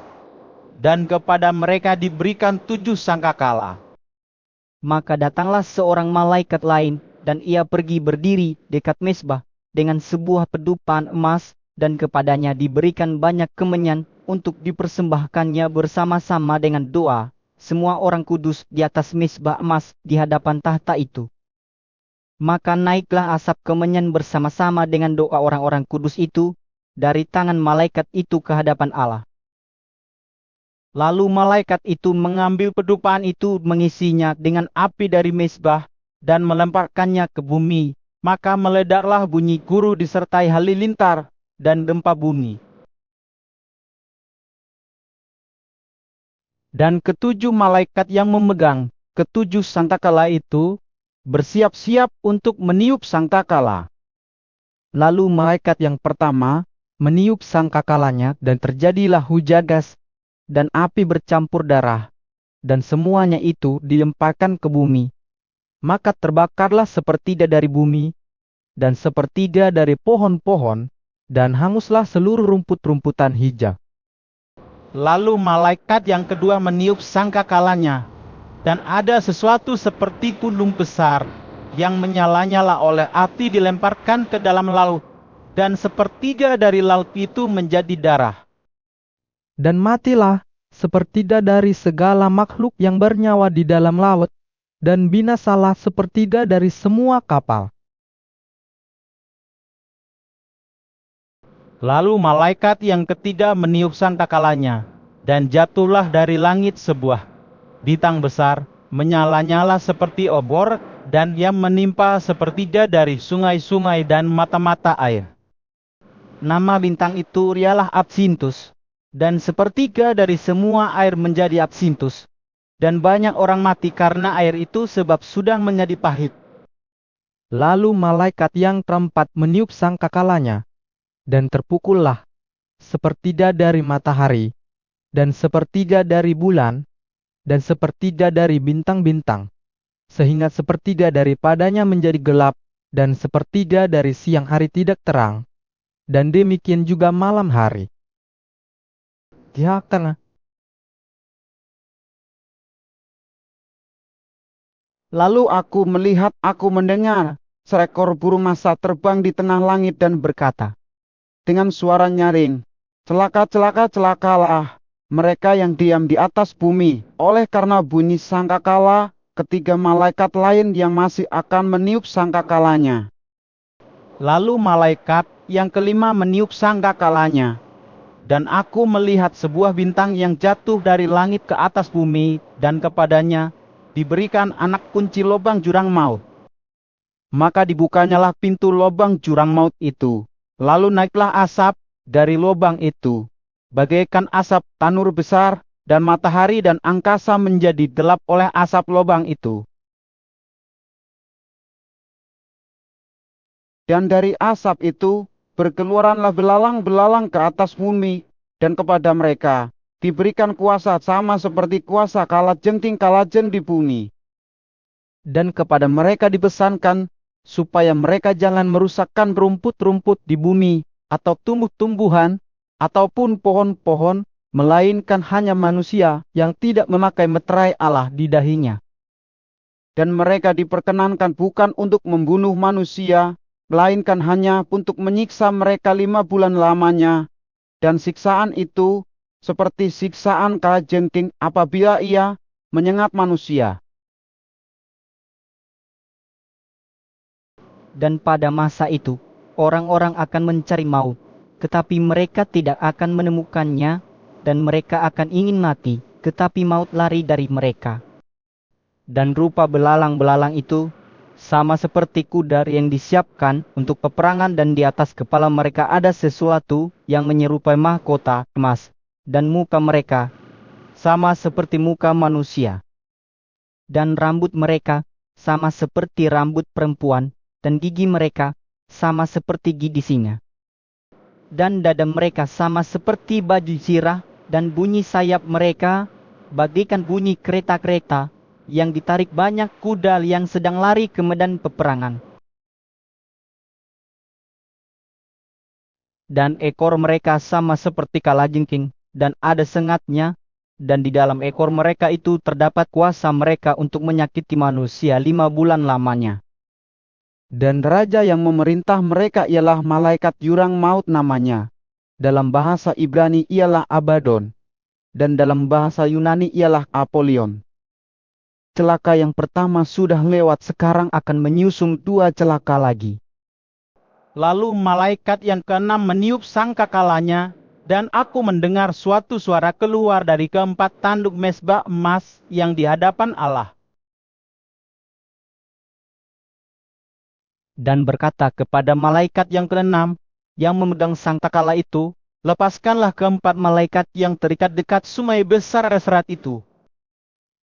dan kepada mereka diberikan 7 sangkakala. Maka datanglah seorang malaikat lain, dan ia pergi berdiri dekat mezbah dengan sebuah pedupan emas, dan kepadanya diberikan banyak kemenyan untuk dipersembahkannya bersama-sama dengan doa semua orang kudus di atas mezbah emas di hadapan tahta itu. Maka naiklah asap kemenyan bersama-sama dengan doa orang-orang kudus itu dari tangan malaikat itu ke hadapan Allah. Lalu malaikat itu mengambil pedupaan itu, mengisinya dengan api dari mezbah, dan melemparkannya ke bumi. Maka meledaklah bunyi guru disertai halilintar dan gempa bumi. Dan ketujuh malaikat yang memegang ketujuh sangkakala itu bersiap-siap untuk meniup sangkakala. Lalu malaikat yang pertama meniup sangkakalanya, dan terjadilah hujan gas dan api bercampur darah, dan semuanya itu dilemparkan ke bumi. Maka terbakarlah sepertiga dari bumi, dan sepertiga dari pohon-pohon, dan hanguslah seluruh rumput-rumputan hijau. Lalu malaikat yang kedua meniup sangkakalanya, dan ada sesuatu seperti gunung besar yang menyala-nyala oleh api dilemparkan ke dalam laut, dan sepertiga dari laut itu menjadi darah. Dan matilah sepertiga dari segala makhluk yang bernyawa di dalam laut, dan binasalah sepertiga dari semua kapal. Lalu malaikat yang ketiga meniup sangkakalanya, dan jatuhlah dari langit sebuah bintang besar, menyala-nyala seperti obor, dan yang menimpa sepertiga dari sungai-sungai dan mata-mata air. Nama bintang itu ialah Absintus, dan sepertiga dari semua air menjadi absintus, dan banyak orang mati karena air itu sebab sudah menjadi pahit. Lalu malaikat yang keempat meniup sangkakalanya, dan terpukullah sepertiga dari matahari, dan sepertiga dari bulan, dan sepertiga dari bintang-bintang, sehingga sepertiga daripadanya menjadi gelap, dan sepertiga dari siang hari tidak terang, dan demikian juga malam hari. Karena Lalu aku melihat, aku mendengar, seekor burung masa terbang di tengah langit dan berkata, dengan suara nyaring, celaka, celaka, celakalah mereka yang diam di atas bumi, oleh karena bunyi sangkakala ketiga malaikat lain yang masih akan meniup sangkakalanya. Lalu malaikat yang kelima meniup sangkakalanya, dan aku melihat sebuah bintang yang jatuh dari langit ke atas bumi, dan kepadanya diberikan anak kunci lubang jurang maut. Maka dibukanyalah pintu lubang jurang maut itu. Lalu naiklah asap dari lubang itu, bagaikan asap tanur besar, dan matahari dan angkasa menjadi gelap oleh asap lubang itu. Dan dari asap itu berkeluaranlah belalang-belalang ke atas bumi, dan kepada mereka diberikan kuasa sama seperti kuasa kalajengking-kalajen di bumi. Dan kepada mereka dipesankan supaya mereka jangan merusakkan rumput-rumput di bumi, atau tumbuh-tumbuhan, ataupun pohon-pohon, melainkan hanya manusia yang tidak memakai meterai Allah di dahinya. Dan mereka diperkenankan bukan untuk membunuh manusia, melainkan hanya untuk menyiksa mereka 5 bulan lamanya, dan siksaan itu seperti siksaan kalajengking apabila ia menyengat manusia. Dan pada masa itu, orang-orang akan mencari maut, tetapi mereka tidak akan menemukannya, dan mereka akan ingin mati, tetapi maut lari dari mereka. Dan rupa belalang-belalang itu sama seperti kuda yang disiapkan untuk peperangan, dan di atas kepala mereka ada sesuatu yang menyerupai mahkota emas, dan muka mereka sama seperti muka manusia. Dan rambut mereka sama seperti rambut perempuan, dan gigi mereka sama seperti gigi singa. Dan dada mereka sama seperti baju zirah, dan bunyi sayap mereka bagaikan bunyi kereta-kereta yang ditarik banyak kuda yang sedang lari ke medan peperangan. Dan ekor mereka sama seperti kalajengking, dan ada sengatnya, dan di dalam ekor mereka itu terdapat kuasa mereka untuk menyakiti manusia 5 bulan lamanya. Dan raja yang memerintah mereka ialah malaikat jurang maut namanya. Dalam bahasa Ibrani ialah Abaddon, dan dalam bahasa Yunani ialah Apollyon. Celaka yang pertama sudah lewat, sekarang akan menyusul 2 celaka lagi. Lalu malaikat yang keenam meniup sangkakalanya, dan aku mendengar suatu suara keluar dari keempat tanduk mezbah emas yang di hadapan Allah, dan berkata kepada malaikat yang keenam yang memegang sangkakala itu, lepaskanlah keempat malaikat yang terikat dekat sungai besar Efrat itu.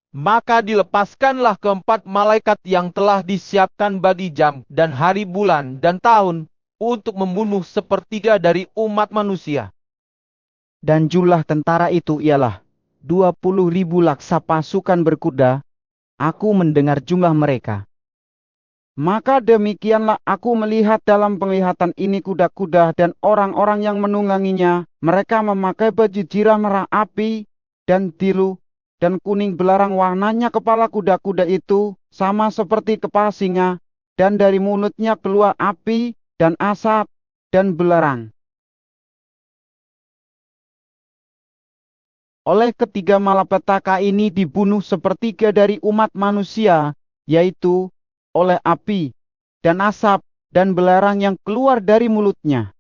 Maka dilepaskanlah keempat malaikat yang telah disiapkan bagi jam dan hari, bulan dan tahun, untuk membunuh sepertiga dari umat manusia. Dan jumlah tentara itu ialah 20.000 laksa pasukan berkuda. Aku mendengar jumlah mereka. Maka demikianlah aku melihat dalam penglihatan ini kuda-kuda dan orang-orang yang menungganginya. Mereka memakai baju zirah merah api dan biru dan kuning belarang warnanya. Kepala kuda-kuda itu sama seperti kepala singa, dan dari mulutnya keluar api dan asap dan belerang. oleh ketiga malapetaka ini dibunuh sepertiga dari umat manusia, yaitu oleh api, dan asap, dan belerang yang keluar dari mulutnya.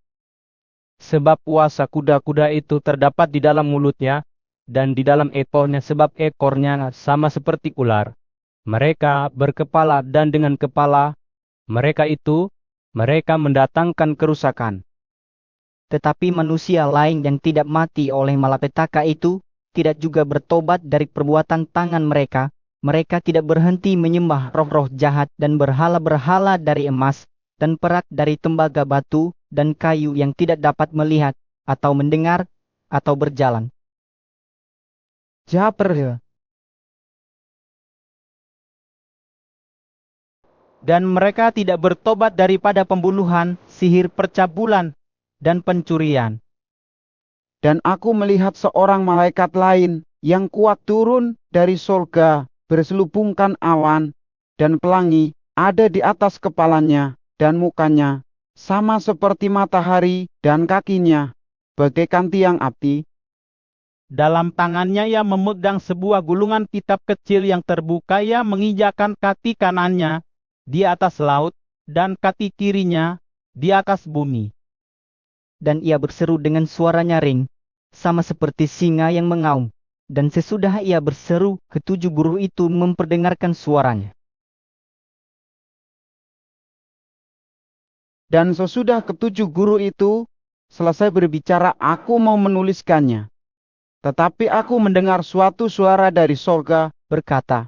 Sebab kuasa kuda-kuda itu terdapat di dalam mulutnya, dan di dalam ekornya sebab ekornya sama seperti ular. Mereka berkepala dan dengan kepala mereka mendatangkan kerusakan. Tetapi manusia lain yang tidak mati oleh malapetaka itu, tidak juga bertobat dari perbuatan tangan mereka. Mereka tidak berhenti menyembah roh-roh jahat dan berhala-berhala dari emas, dan perak dari tembaga batu, dan kayu yang tidak dapat melihat, atau mendengar, atau berjalan. Japer. Dan mereka tidak bertobat daripada pembunuhan, sihir percabulan, dan pencurian. Dan aku melihat seorang malaikat lain yang kuat turun dari surga, berselubungkan awan dan pelangi, ada di atas kepalanya dan mukanya, sama seperti matahari, dan kakinya bagaikan tiang api. Dalam tangannya ia memegang sebuah gulungan kitab kecil yang terbuka. Ia menginjakkan kaki kanannya di atas laut, dan kaki kirinya di atas bumi. Dan ia berseru dengan suara nyaring, sama seperti singa yang mengaum. Dan sesudah ia berseru, ketujuh guru itu memperdengarkan suaranya. Dan sesudah ketujuh guru itu selesai berbicara, aku mau menuliskannya. Tetapi aku mendengar suatu suara dari sorga berkata,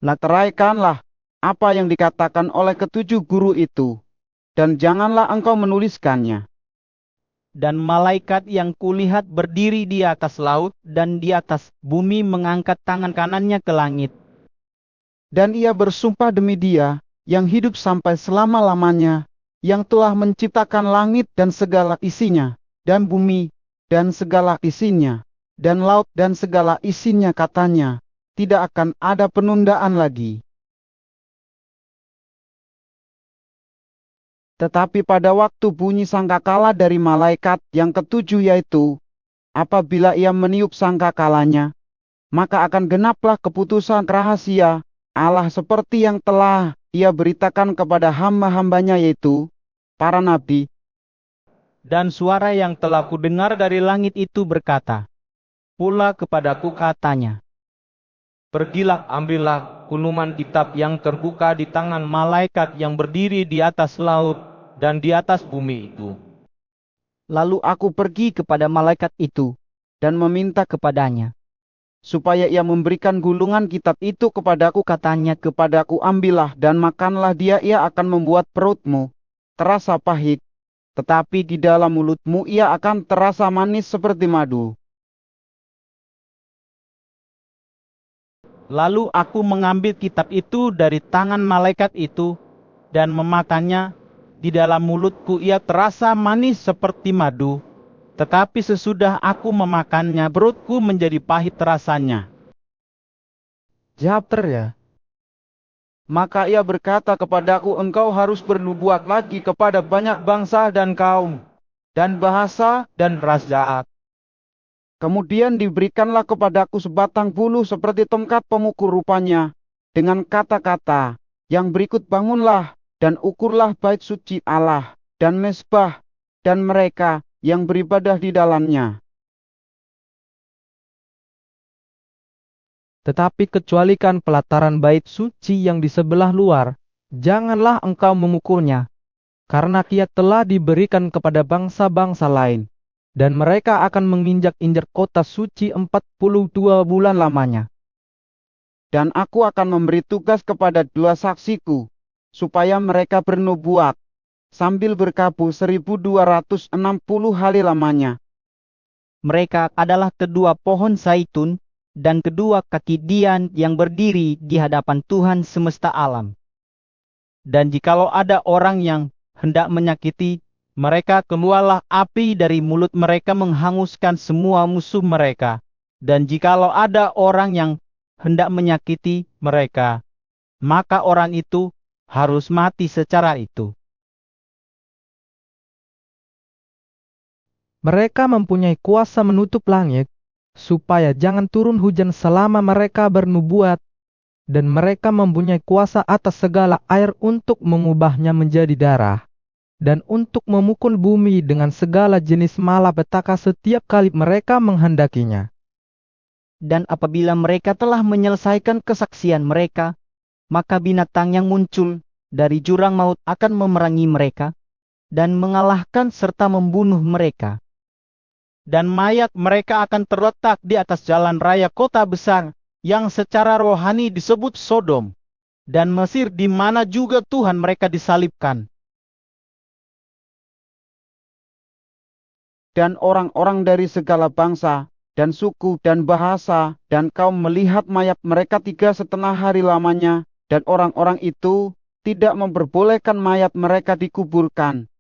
"Lateraikanlah apa yang dikatakan oleh ketujuh guru itu, dan janganlah engkau menuliskannya." Dan malaikat yang kulihat berdiri di atas laut dan di atas bumi mengangkat tangan kanannya ke langit. Dan ia bersumpah demi Dia yang hidup sampai selama-lamanya, yang telah menciptakan langit dan segala isinya, dan bumi dan segala isinya, dan laut dan segala isinya, katanya, tidak akan ada penundaan lagi. Tetapi pada waktu bunyi sangkakala dari malaikat yang ketujuh, yaitu apabila ia meniup sangkakalanya, maka akan genaplah keputusan rahasia Allah seperti yang telah ia beritakan kepada hamba-hambanya, yaitu para nabi. Dan suara yang telah kudengar dari langit itu berkata pula kepadaku, katanya, "Pergilah, ambillah gulungan kitab yang terbuka di tangan malaikat yang berdiri di atas laut dan di atas bumi itu." Lalu aku pergi kepada malaikat itu, dan meminta kepadanya, supaya ia memberikan gulungan kitab itu kepadaku. Katanya kepadaku, "Ambillah dan makanlah dia, ia akan membuat perutmu terasa pahit, tetapi di dalam mulutmu ia akan terasa manis seperti madu." Lalu aku mengambil kitab itu dari tangan malaikat itu dan memakannya. Di dalam mulutku ia terasa manis seperti madu, tetapi sesudah aku memakannya perutku menjadi pahit rasanya. Japer ya. Maka ia berkata kepadaku, "Engkau harus bernubuat lagi kepada banyak bangsa dan kaum, dan bahasa dan ras jahat." Kemudian diberikanlah kepadaku sebatang bulu seperti tongkat pengukur rupanya, dengan kata-kata yang berikut, "Bangunlah dan ukurlah bait suci Allah, dan mezbah, dan mereka yang beribadah di dalamnya." Tetapi kecualikan pelataran bait suci yang di sebelah luar, janganlah engkau mengukurnya, karena ia telah diberikan kepada bangsa-bangsa lain, dan mereka akan menginjak-injak kota suci 42 bulan lamanya. Dan aku akan memberi tugas kepada dua saksiku, supaya mereka bernubuat, sambil berkabung 1260 hari lamanya. mereka adalah kedua pohon zaitun, dan kedua kaki dian yang berdiri di hadapan Tuhan semesta alam. Dan jikalau ada orang yang hendak menyakiti mereka, keluarlah api dari mulut mereka menghanguskan semua musuh mereka. Dan jikalau ada orang yang hendak menyakiti mereka, maka orang itu harus mati secara itu. Mereka mempunyai kuasa menutup langit, supaya jangan turun hujan selama mereka bernubuat, dan mereka mempunyai kuasa atas segala air untuk mengubahnya menjadi darah, dan untuk memukul bumi dengan segala jenis malapetaka setiap kali mereka menghendakinya. Dan apabila mereka telah menyelesaikan kesaksian mereka, maka binatang yang muncul dari jurang maut akan memerangi mereka, dan mengalahkan serta membunuh mereka. Dan mayat mereka akan terletak di atas jalan raya kota besar, yang secara rohani disebut Sodom, dan Mesir di mana juga Tuhan mereka disalibkan. Dan orang-orang dari segala bangsa, dan suku, dan bahasa, dan kaum melihat mayat mereka 3,5 hari lamanya, dan orang-orang itu tidak memperbolehkan mayat mereka dikuburkan.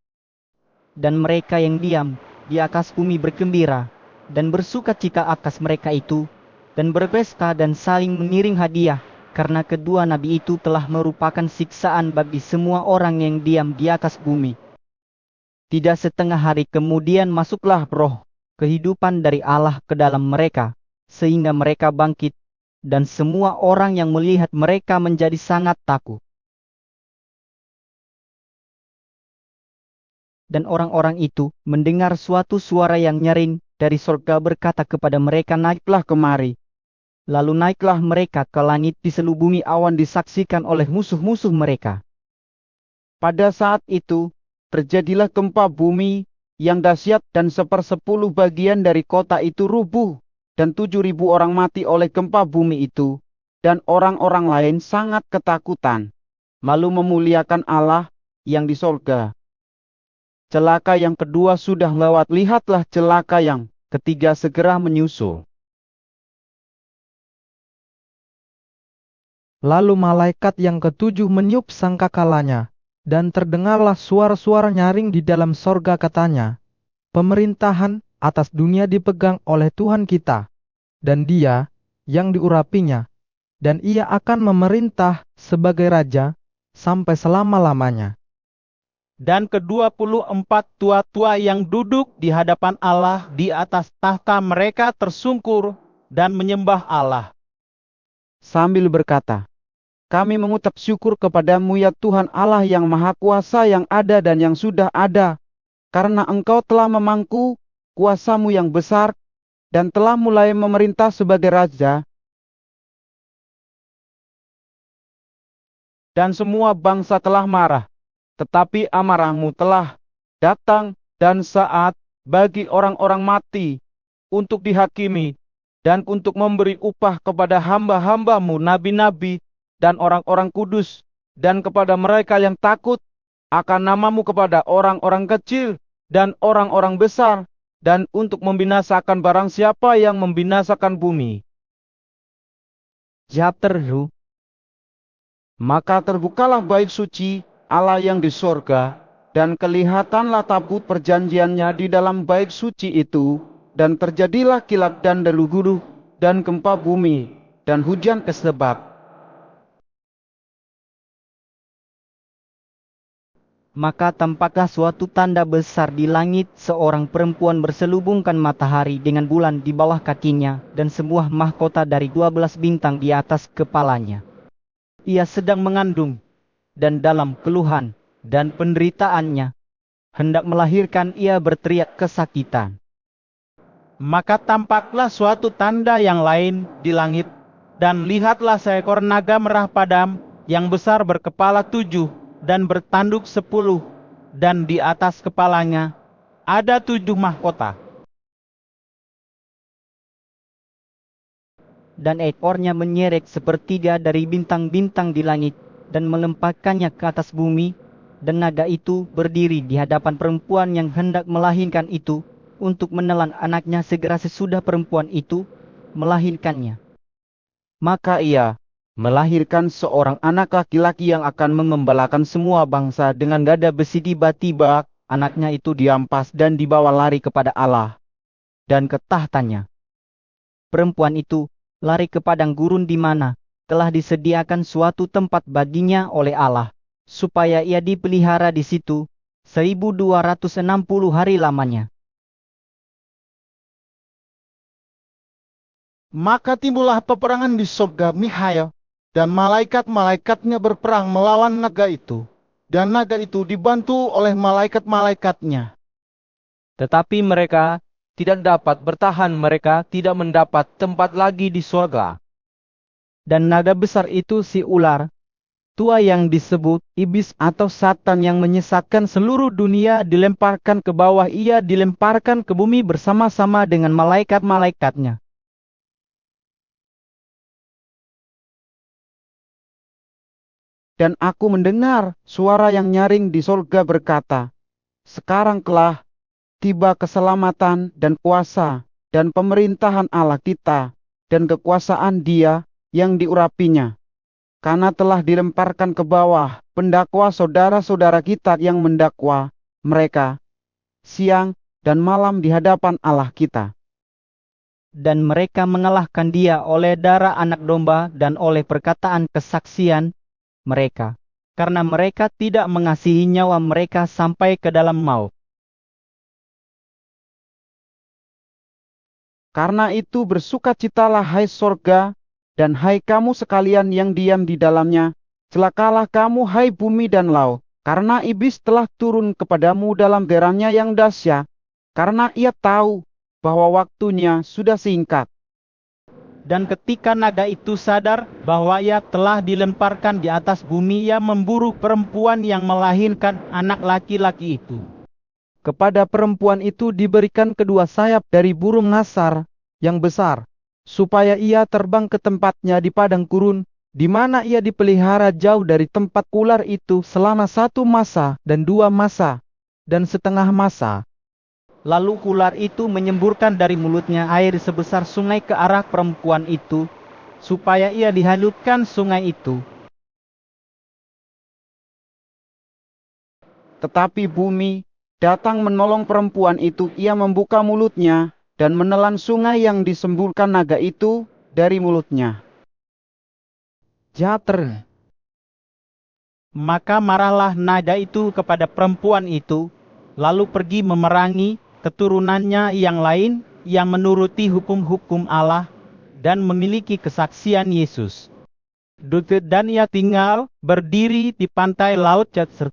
Dan mereka yang diam di atas bumi bergembira, dan bersukacita atas mereka itu, dan berpesta dan saling mengiring hadiah, karena kedua nabi itu telah merupakan siksaan bagi semua orang yang diam di atas bumi. Tidak setengah hari kemudian masuklah roh kehidupan dari Allah ke dalam mereka, sehingga mereka bangkit, dan semua orang yang melihat mereka menjadi sangat takut. Dan orang-orang itu mendengar suatu suara yang nyaring dari surga berkata kepada mereka, "Naiklah kemari." Lalu naiklah mereka ke langit, di seluruh bumi awan disaksikan oleh musuh-musuh mereka. Pada saat itu, terjadilah gempa bumi yang dahsyat, dan 1/10 bagian dari kota itu rubuh, dan 7.000 orang mati oleh gempa bumi itu, dan orang-orang lain sangat ketakutan, lalu memuliakan Allah yang di sorga. Celaka yang kedua sudah lewat, lihatlah celaka yang ketiga segera menyusul. Lalu malaikat yang ketujuh meniup sangkakalanya, dan terdengarlah suara-suara nyaring di dalam sorga, katanya, "Pemerintahan atas dunia dipegang oleh Tuhan kita, dan Dia yang diurapinya, dan Ia akan memerintah sebagai Raja sampai selama-lamanya." Dan ke-24 tua-tua yang duduk di hadapan Allah di atas tahta mereka tersungkur dan menyembah Allah, Sambil berkata, "Kami mengucap syukur kepadamu ya Tuhan Allah yang Maha Kuasa, yang ada dan yang sudah ada, karena Engkau telah memangku kuasamu yang besar, dan telah mulai memerintah sebagai Raja. Dan semua bangsa telah marah, tetapi amarahmu telah datang, dan saat bagi orang-orang mati untuk dihakimi, dan untuk memberi upah kepada hamba-hambamu nabi-nabi dan orang-orang kudus, dan kepada mereka yang takut akan namamu, kepada orang-orang kecil dan orang-orang besar, dan untuk membinasakan barang siapa yang membinasakan bumi." Jawab terharu. Maka terbukalah bait suci Allah yang di sorga, dan kelihatanlah tabut perjanjiannya di dalam bait suci itu, dan terjadilah kilat dan deru guru, dan gempa bumi, dan hujan kesebat. Maka tampaklah suatu tanda besar di langit, seorang perempuan berselubungkan matahari dengan bulan di bawah kakinya, dan sebuah mahkota dari 12 bintang di atas kepalanya. Ia sedang mengandung, dan dalam keluhan dan penderitaannya, hendak melahirkan, ia berteriak kesakitan. Maka tampaklah suatu tanda yang lain di langit, dan lihatlah seekor naga merah padam yang besar berkepala 7 dan bertanduk 10, dan di atas kepalanya ada 7 mahkota. Dan ekornya menyeret sepertiga dari bintang-bintang di langit, dan melempahkannya ke atas bumi, dan naga itu berdiri di hadapan perempuan yang hendak melahirkan itu, untuk menelan anaknya segera sesudah perempuan itu melahirkannya. Maka ia melahirkan seorang anak laki-laki yang akan mengembalakan semua bangsa dengan gada besi. Tiba-tiba anaknya itu diampas dan dibawa lari kepada Allah dan ke tahtanya. Perempuan itu lari ke padang gurun di mana telah disediakan suatu tempat baginya oleh Allah, supaya ia dipelihara di situ 1260 hari lamanya. Maka timbullah peperangan di surga Mikhail, dan malaikat-malaikatnya berperang melawan naga itu. Dan naga itu dibantu oleh malaikat-malaikatnya. Tetapi mereka tidak dapat bertahan, mereka tidak mendapat tempat lagi di surga. Dan naga besar itu si ular, tua yang disebut iblis atau Satan yang menyesatkan seluruh dunia, dilemparkan ke bawah. Ia dilemparkan ke bumi bersama-sama dengan malaikat-malaikatnya. Dan aku mendengar suara yang nyaring di sorga berkata, "Sekarang telah tiba keselamatan dan kuasa dan pemerintahan Allah kita dan kekuasaan Dia yang diurapinya. Karena telah dilemparkan ke bawah pendakwa saudara-saudara kita yang mendakwa mereka siang dan malam di hadapan Allah kita. Dan mereka mengalahkan Dia oleh darah anak domba dan oleh perkataan kesaksian mereka, karena mereka tidak mengasihi nyawa mereka sampai ke dalam maut. Karena itu bersukacitalah hai sorga, dan hai kamu sekalian yang diam di dalamnya. Celakalah kamu hai bumi dan laut, karena iblis telah turun kepadamu dalam gerannya yang dahsyat, karena ia tahu bahwa waktunya sudah singkat. Dan ketika naga itu sadar bahwa ia telah dilemparkan di atas bumi, ia memburu perempuan yang melahirkan anak laki-laki itu. Kepada perempuan itu diberikan kedua sayap dari burung ngasar yang besar, supaya ia terbang ke tempatnya di padang gurun, di mana ia dipelihara jauh dari tempat ular itu selama 1 masa dan 2 masa dan setengah masa. Lalu ular itu menyemburkan dari mulutnya air sebesar sungai ke arah perempuan itu, supaya ia dihanyutkan sungai itu. Tetapi bumi datang menolong perempuan itu. Ia membuka mulutnya dan menelan sungai yang disemburkan naga itu dari mulutnya. Jater. Maka marahlah naga itu kepada perempuan itu, lalu pergi memerangi keturunannya yang lain yang menuruti hukum-hukum Allah dan memiliki kesaksian Yesus. Dan ia tinggal berdiri di pantai laut Jatir.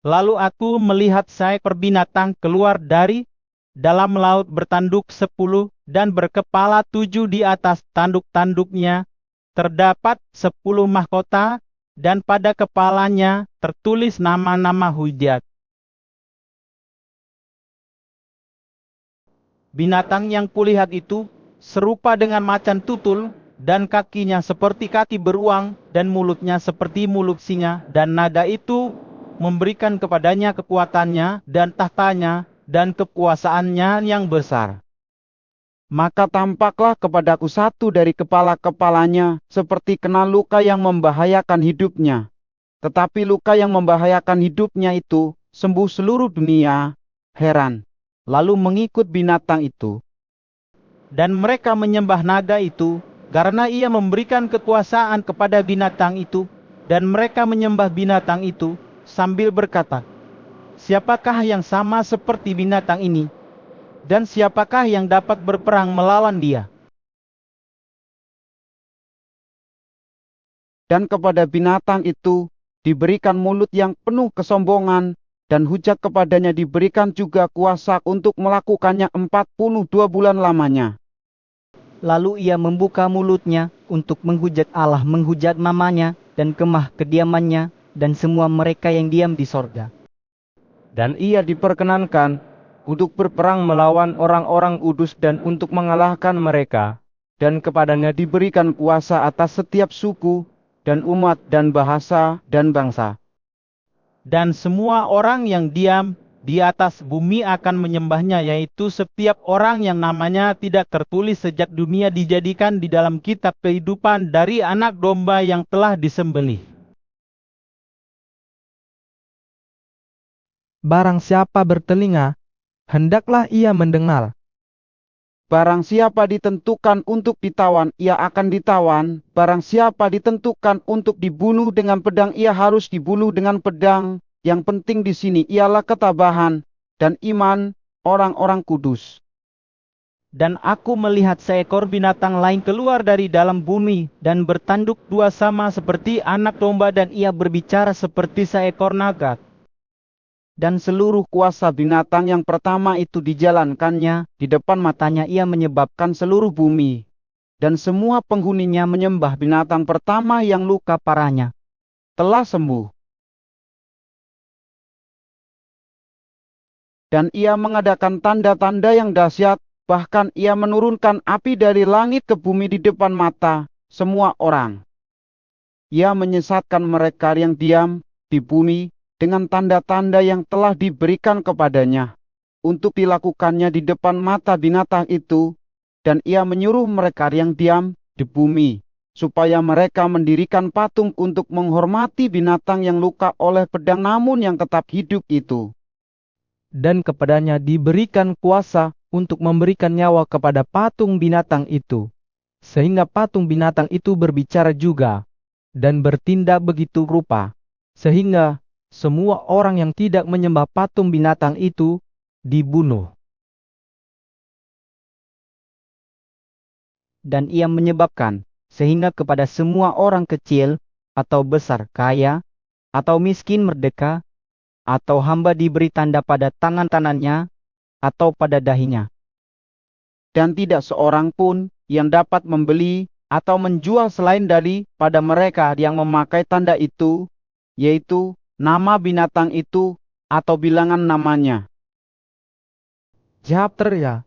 Lalu aku melihat seekor binatang keluar dari dalam laut bertanduk 10 dan berkepala 7 di atas tanduk-tanduknya. Terdapat 10 mahkota dan pada kepalanya tertulis nama-nama hujat. Binatang yang kulihat itu serupa dengan macan tutul, dan kakinya seperti kaki beruang, dan mulutnya seperti mulut singa, dan naga itu memberikan kepadanya kekuatannya, dan tahtanya, dan kekuasaannya yang besar. Maka tampaklah kepadaku satu dari kepala-kepalanya, seperti kena luka yang membahayakan hidupnya. Tetapi luka yang membahayakan hidupnya itu sembuh seluruh dunia heran, lalu mengikut binatang itu. Dan mereka menyembah naga itu, karena ia memberikan kekuasaan kepada binatang itu, dan mereka menyembah binatang itu, sambil berkata, "Siapakah yang sama seperti binatang ini? Dan siapakah yang dapat berperang melawan dia?" Dan kepada binatang itu diberikan mulut yang penuh kesombongan, dan hujat kepadanya diberikan juga kuasa untuk melakukannya 42 bulan lamanya. Lalu ia membuka mulutnya untuk menghujat Allah, menghujat namanya dan kemah kediamannya dan semua mereka yang diam di sorga. Dan ia diperkenankan untuk berperang melawan orang-orang kudus dan untuk mengalahkan mereka. Dan kepadanya diberikan kuasa atas setiap suku dan umat dan bahasa dan bangsa. Dan semua orang yang diam di atas bumi akan menyembahnya, yaitu setiap orang yang namanya tidak tertulis sejak dunia dijadikan di dalam kitab kehidupan dari anak domba yang telah disembelih. Barang siapa bertelinga, hendaklah ia mendengar. Barang siapa ditentukan untuk ditawan, ia akan ditawan. Barang siapa ditentukan untuk dibunuh dengan pedang, ia harus dibunuh dengan pedang. Yang penting di sini ialah ketabahan dan iman orang-orang kudus. Dan aku melihat seekor binatang lain keluar dari dalam bumi dan bertanduk dua sama seperti anak domba, dan ia berbicara seperti seekor naga. Dan seluruh kuasa binatang yang pertama itu dijalankannya, di depan matanya ia menyebabkan seluruh bumi dan semua penghuninya menyembah binatang pertama yang luka parahnya telah sembuh. Dan ia mengadakan tanda-tanda yang dahsyat, bahkan ia menurunkan api dari langit ke bumi di depan mata semua orang. Ia menyesatkan mereka yang diam di bumi dengan tanda-tanda yang telah diberikan kepadanya untuk dilakukannya di depan mata binatang itu, dan ia menyuruh mereka yang diam di bumi supaya mereka mendirikan patung untuk menghormati binatang yang luka oleh pedang namun yang tetap hidup itu. Dan kepadanya diberikan kuasa untuk memberikan nyawa kepada patung binatang itu, sehingga patung binatang itu berbicara juga dan bertindak begitu rupa, sehingga semua orang yang tidak menyembah patung binatang itu dibunuh. Dan ia menyebabkan sehingga kepada semua orang kecil atau besar, kaya atau miskin, merdeka atau hamba, diberi tanda pada tangan-tangannya atau pada dahinya. Dan tidak seorang pun yang dapat membeli atau menjual selain daripada mereka yang memakai tanda itu, yaitu nama binatang itu atau bilangan namanya. Jawab Terya,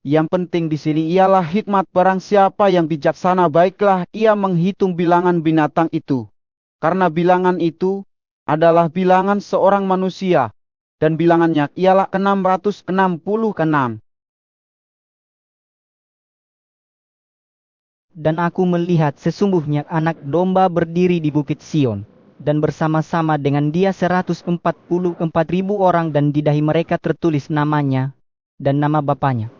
Yang penting di sini ialah hikmat. Barang siapa yang bijaksana, baiklah ia menghitung bilangan binatang itu, karena bilangan itu adalah bilangan seorang manusia, dan bilangannya ialah 666. Dan aku melihat sesungguhnya anak domba berdiri di bukit Sion, dan bersama-sama dengan dia 144.000 orang, dan di dahi mereka tertulis namanya dan nama bapaknya.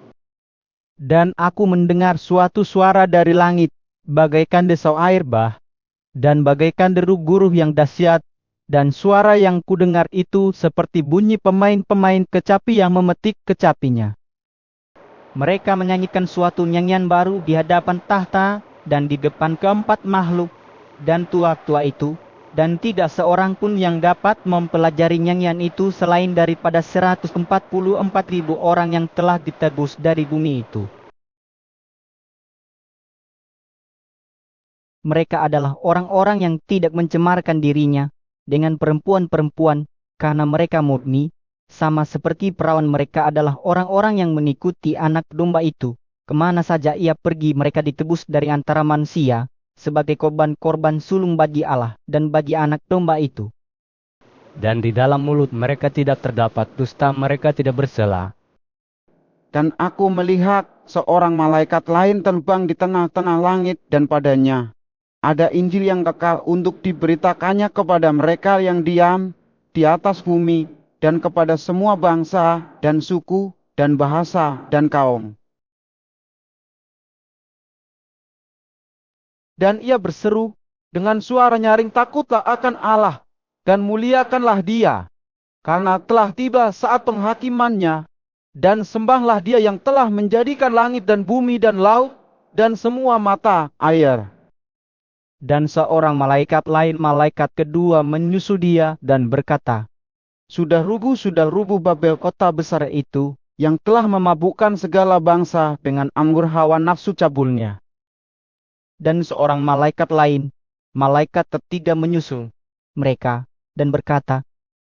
Dan aku mendengar suatu suara dari langit, bagaikan desau air bah, dan bagaikan deru guruh yang dahsyat, dan suara yang kudengar itu seperti bunyi pemain-pemain kecapi yang memetik kecapinya. Mereka menyanyikan suatu nyanyian baru di hadapan tahta dan di depan keempat makhluk dan tua-tua itu, dan tidak seorang pun yang dapat mempelajari nyanyian itu selain daripada 144.000 orang yang telah ditebus dari bumi itu. Mereka adalah orang-orang yang tidak mencemarkan dirinya dengan perempuan-perempuan, karena mereka murni, sama seperti perawan mereka adalah orang-orang yang mengikuti anak domba itu. Kemana saja ia pergi, mereka ditebus dari antara manusia, sebagai korban-korban sulung bagi Allah dan bagi anak domba itu. Dan di dalam mulut mereka tidak terdapat dusta, mereka tidak bersela. Dan aku melihat seorang malaikat lain terbang di tengah-tengah langit, dan padanya ada Injil yang kekal untuk diberitakannya kepada mereka yang diam di atas bumi, dan kepada semua bangsa dan suku dan bahasa dan kaum. Dan ia berseru dengan suara nyaring, takutlah akan Allah dan muliakanlah Dia, karena telah tiba saat penghakimannya, dan sembahlah Dia yang telah menjadikan langit dan bumi dan laut dan semua mata air. Dan seorang malaikat lain, malaikat kedua, menyusul dia dan berkata, Sudah rubuh Babel, kota besar itu, yang telah memabukkan segala bangsa dengan anggur hawa nafsu cabulnya. Dan seorang malaikat lain, malaikat ketiga, menyusul mereka dan berkata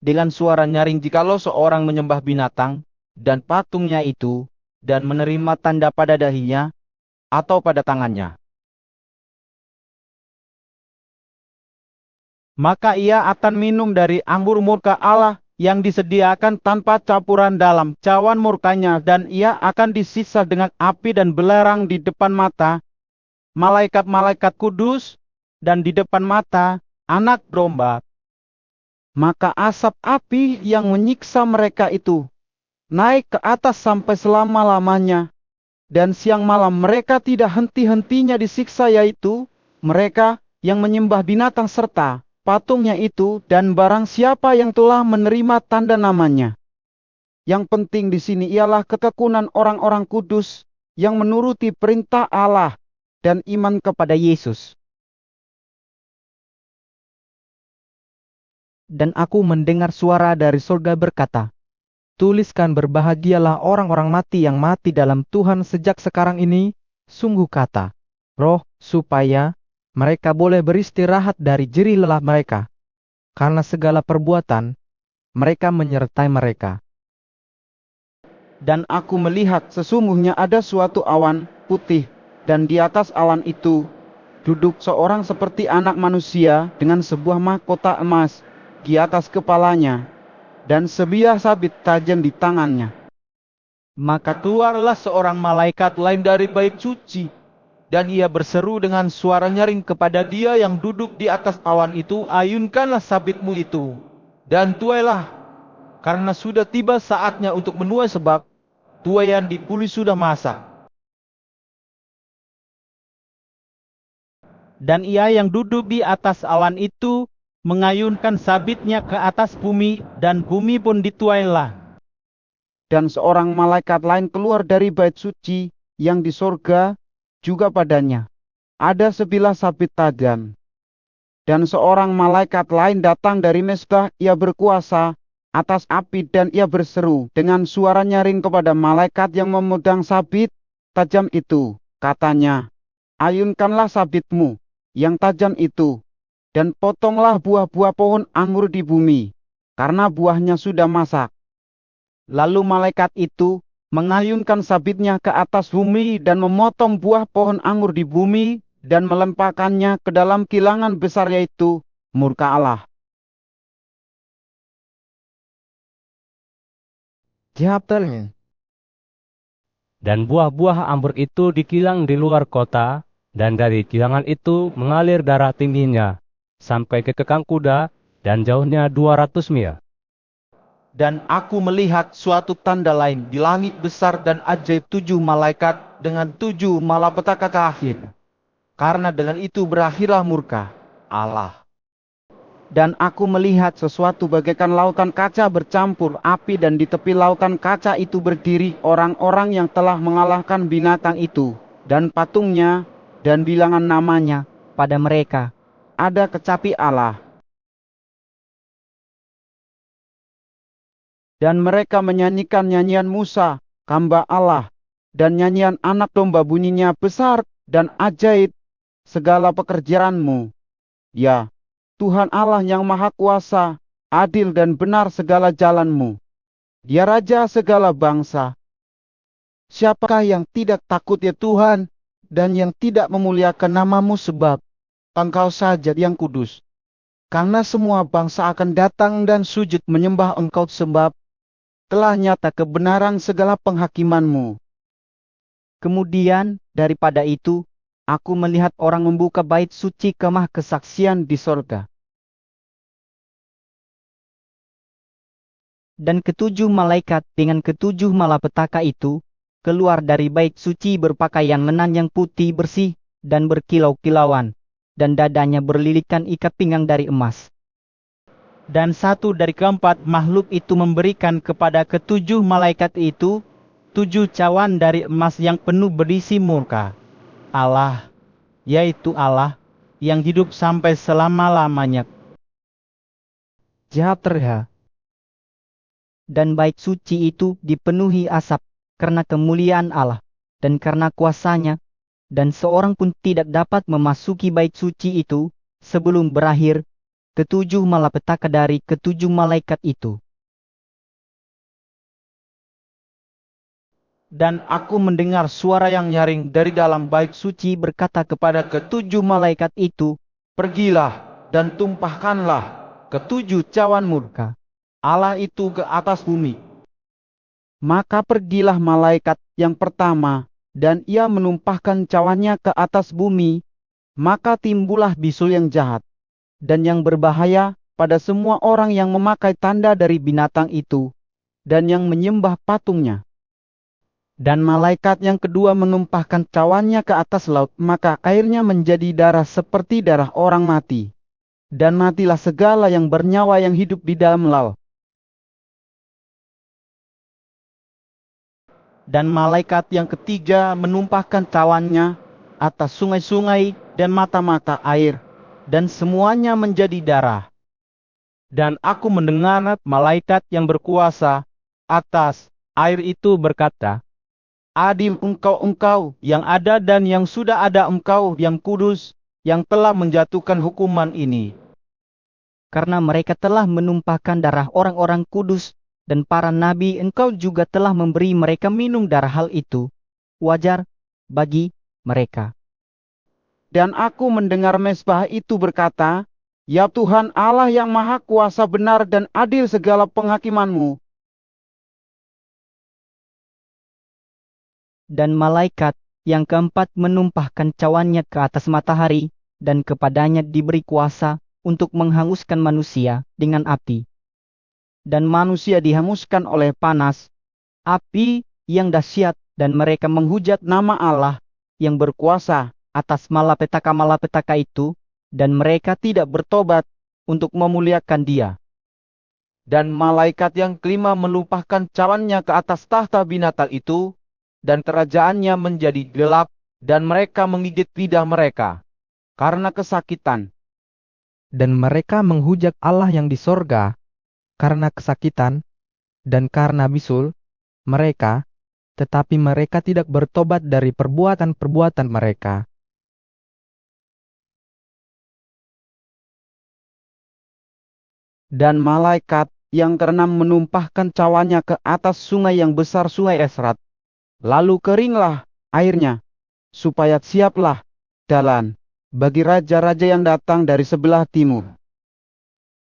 dengan suara nyaring, jikalau seorang menyembah binatang dan patungnya itu, dan menerima tanda pada dahinya atau pada tangannya, maka ia akan minum dari anggur murka Allah yang disediakan tanpa campuran dalam cawan murkanya, dan ia akan disiksa dengan api dan belerang di depan mata malaikat-malaikat kudus dan di depan mata anak domba. Maka asap api yang menyiksa mereka itu naik ke atas sampai selama-lamanya, dan siang malam mereka tidak henti-hentinya disiksa, yaitu mereka yang menyembah binatang serta patungnya itu, dan barang siapa yang telah menerima tanda namanya. Yang penting di sini ialah ketekunan orang-orang kudus yang menuruti perintah Allah dan iman kepada Yesus. Dan aku mendengar suara dari surga berkata, Tuliskan berbahagialah orang-orang mati yang mati dalam Tuhan sejak sekarang ini, sungguh kata Roh, supaya mereka boleh beristirahat dari jerih lelah mereka, karena segala perbuatan mereka menyertai mereka. Dan aku melihat sesungguhnya ada suatu awan putih, dan di atas awan itu duduk seorang seperti anak manusia dengan sebuah mahkota emas di atas kepalanya, dan sebilah sabit tajam di tangannya. Maka keluarlah seorang malaikat lain dari bait suci, dan ia berseru dengan suara nyaring kepada dia yang duduk di atas awan itu, ayunkanlah sabitmu itu, dan tuailah, karena sudah tiba saatnya untuk menuai, sebab tuaian di puli sudah masak. Dan ia yang duduk di atas awan itu mengayunkan sabitnya ke atas bumi, dan bumi pun dituailah. Dan seorang malaikat lain keluar dari bait suci yang di sorga, juga padanya ada sebilah sabit tajam. Dan seorang malaikat lain datang dari mesbah, ia berkuasa atas api, dan ia berseru dengan suara nyaring kepada malaikat yang memegang sabit tajam itu, katanya, ayunkanlah sabitmu yang tajam itu, dan potonglah buah-buah pohon anggur di bumi, karena buahnya sudah masak. Lalu malaikat itu mengayunkan sabitnya ke atas bumi dan memotong buah pohon anggur di bumi, dan melemparkannya ke dalam kilangan besar, yaitu murka Allah. Chapternya. Dan buah-buah anggur itu dikilang di luar kota, dan dari kilangan itu mengalir darah tingginya, sampai ke kekang kuda, dan jauhnya 200 mil. Dan aku melihat suatu tanda lain di langit besar dan ajaib, 7 malaikat dengan 7 malapetaka kafir. Karena dengan itu berakhirlah murka Allah. Dan aku melihat sesuatu bagaikan lautan kaca bercampur api, dan di tepi lautan kaca itu berdiri orang-orang yang telah mengalahkan binatang itu dan patungnya, dan bilangan namanya pada mereka, ada kecapi Allah. Dan mereka menyanyikan nyanyian Musa, hamba Allah, dan nyanyian anak domba, bunyinya besar dan ajaib segala pekerjaanmu, ya Tuhan Allah yang maha kuasa, adil dan benar segala jalanmu. Dia Raja segala bangsa. Siapakah yang tidak takut ya Tuhan, dan yang tidak memuliakan namamu, sebab Engkau saja yang kudus. Karena semua bangsa akan datang dan sujud menyembah Engkau, sebab telah nyata kebenaran segala penghakimanmu. Kemudian daripada itu, aku melihat orang membuka bait suci kemah kesaksian di sorga. Dan ketujuh malaikat dengan ketujuh malapetaka itu keluar dari bait suci berpakaian lenan yang putih bersih dan berkilau-kilauan, dan dadanya berlilitkan ikat pinggang dari emas. Dan satu dari keempat makhluk itu memberikan kepada ketujuh malaikat itu 7 cawan dari emas yang penuh berisi murka Allah, yaitu Allah yang hidup sampai selama-lamanya. Chapternya. Dan bait suci itu dipenuhi asap karena kemuliaan Allah dan karena kuasanya, dan seorang pun tidak dapat memasuki bait suci itu sebelum berakhir ketujuh malapetaka dari ketujuh malaikat itu. Dan aku mendengar suara yang nyaring dari dalam bait suci berkata kepada ketujuh malaikat itu, pergilah dan tumpahkanlah ketujuh cawan murka Allah itu ke atas bumi. Maka pergilah malaikat yang pertama, dan ia menumpahkan cawannya ke atas bumi. Maka timbullah bisul yang jahat dan yang berbahaya pada semua orang yang memakai tanda dari binatang itu, dan yang menyembah patungnya. Dan malaikat yang kedua menumpahkan cawannya ke atas laut, maka airnya menjadi darah seperti darah orang mati. Dan matilah segala yang bernyawa yang hidup di dalam laut. dan malaikat yang ketiga menumpahkan cawannya atas sungai-sungai dan mata-mata air, dan semuanya menjadi darah. Dan aku mendengar malaikat yang berkuasa atas air itu berkata, "Adil engkau yang ada dan yang sudah ada, engkau yang kudus, yang telah menjatuhkan hukuman ini. Karena mereka telah menumpahkan darah orang-orang kudus dan para nabi, engkau juga telah memberi mereka minum darah hal itu. Wajar bagi mereka." Dan aku mendengar mezbah itu berkata, "Ya Tuhan Allah yang maha kuasa, benar dan adil segala penghakiman-Mu." Dan malaikat yang keempat menumpahkan cawannya ke atas matahari, dan kepadanya diberi kuasa untuk menghanguskan manusia dengan api. Dan manusia dihanguskan oleh panas, Api yang dahsyat, dan mereka menghujat nama Allah yang berkuasa atas malapetaka-malapetaka itu, dan mereka tidak bertobat untuk memuliakan Dia. Dan malaikat yang kelima melumpahkan cawannya ke atas tahta binatang itu, dan kerajaannya menjadi gelap, dan mereka menggigit lidah mereka karena kesakitan. Dan mereka menghujat Allah yang di sorga karena kesakitan dan karena bisul mereka, tetapi mereka tidak bertobat dari perbuatan-perbuatan mereka. Dan malaikat yang keenam menumpahkan cawannya ke atas sungai yang besar, sungai Esrat. Lalu keringlah airnya, supaya siaplah jalan bagi raja-raja yang datang dari sebelah timur.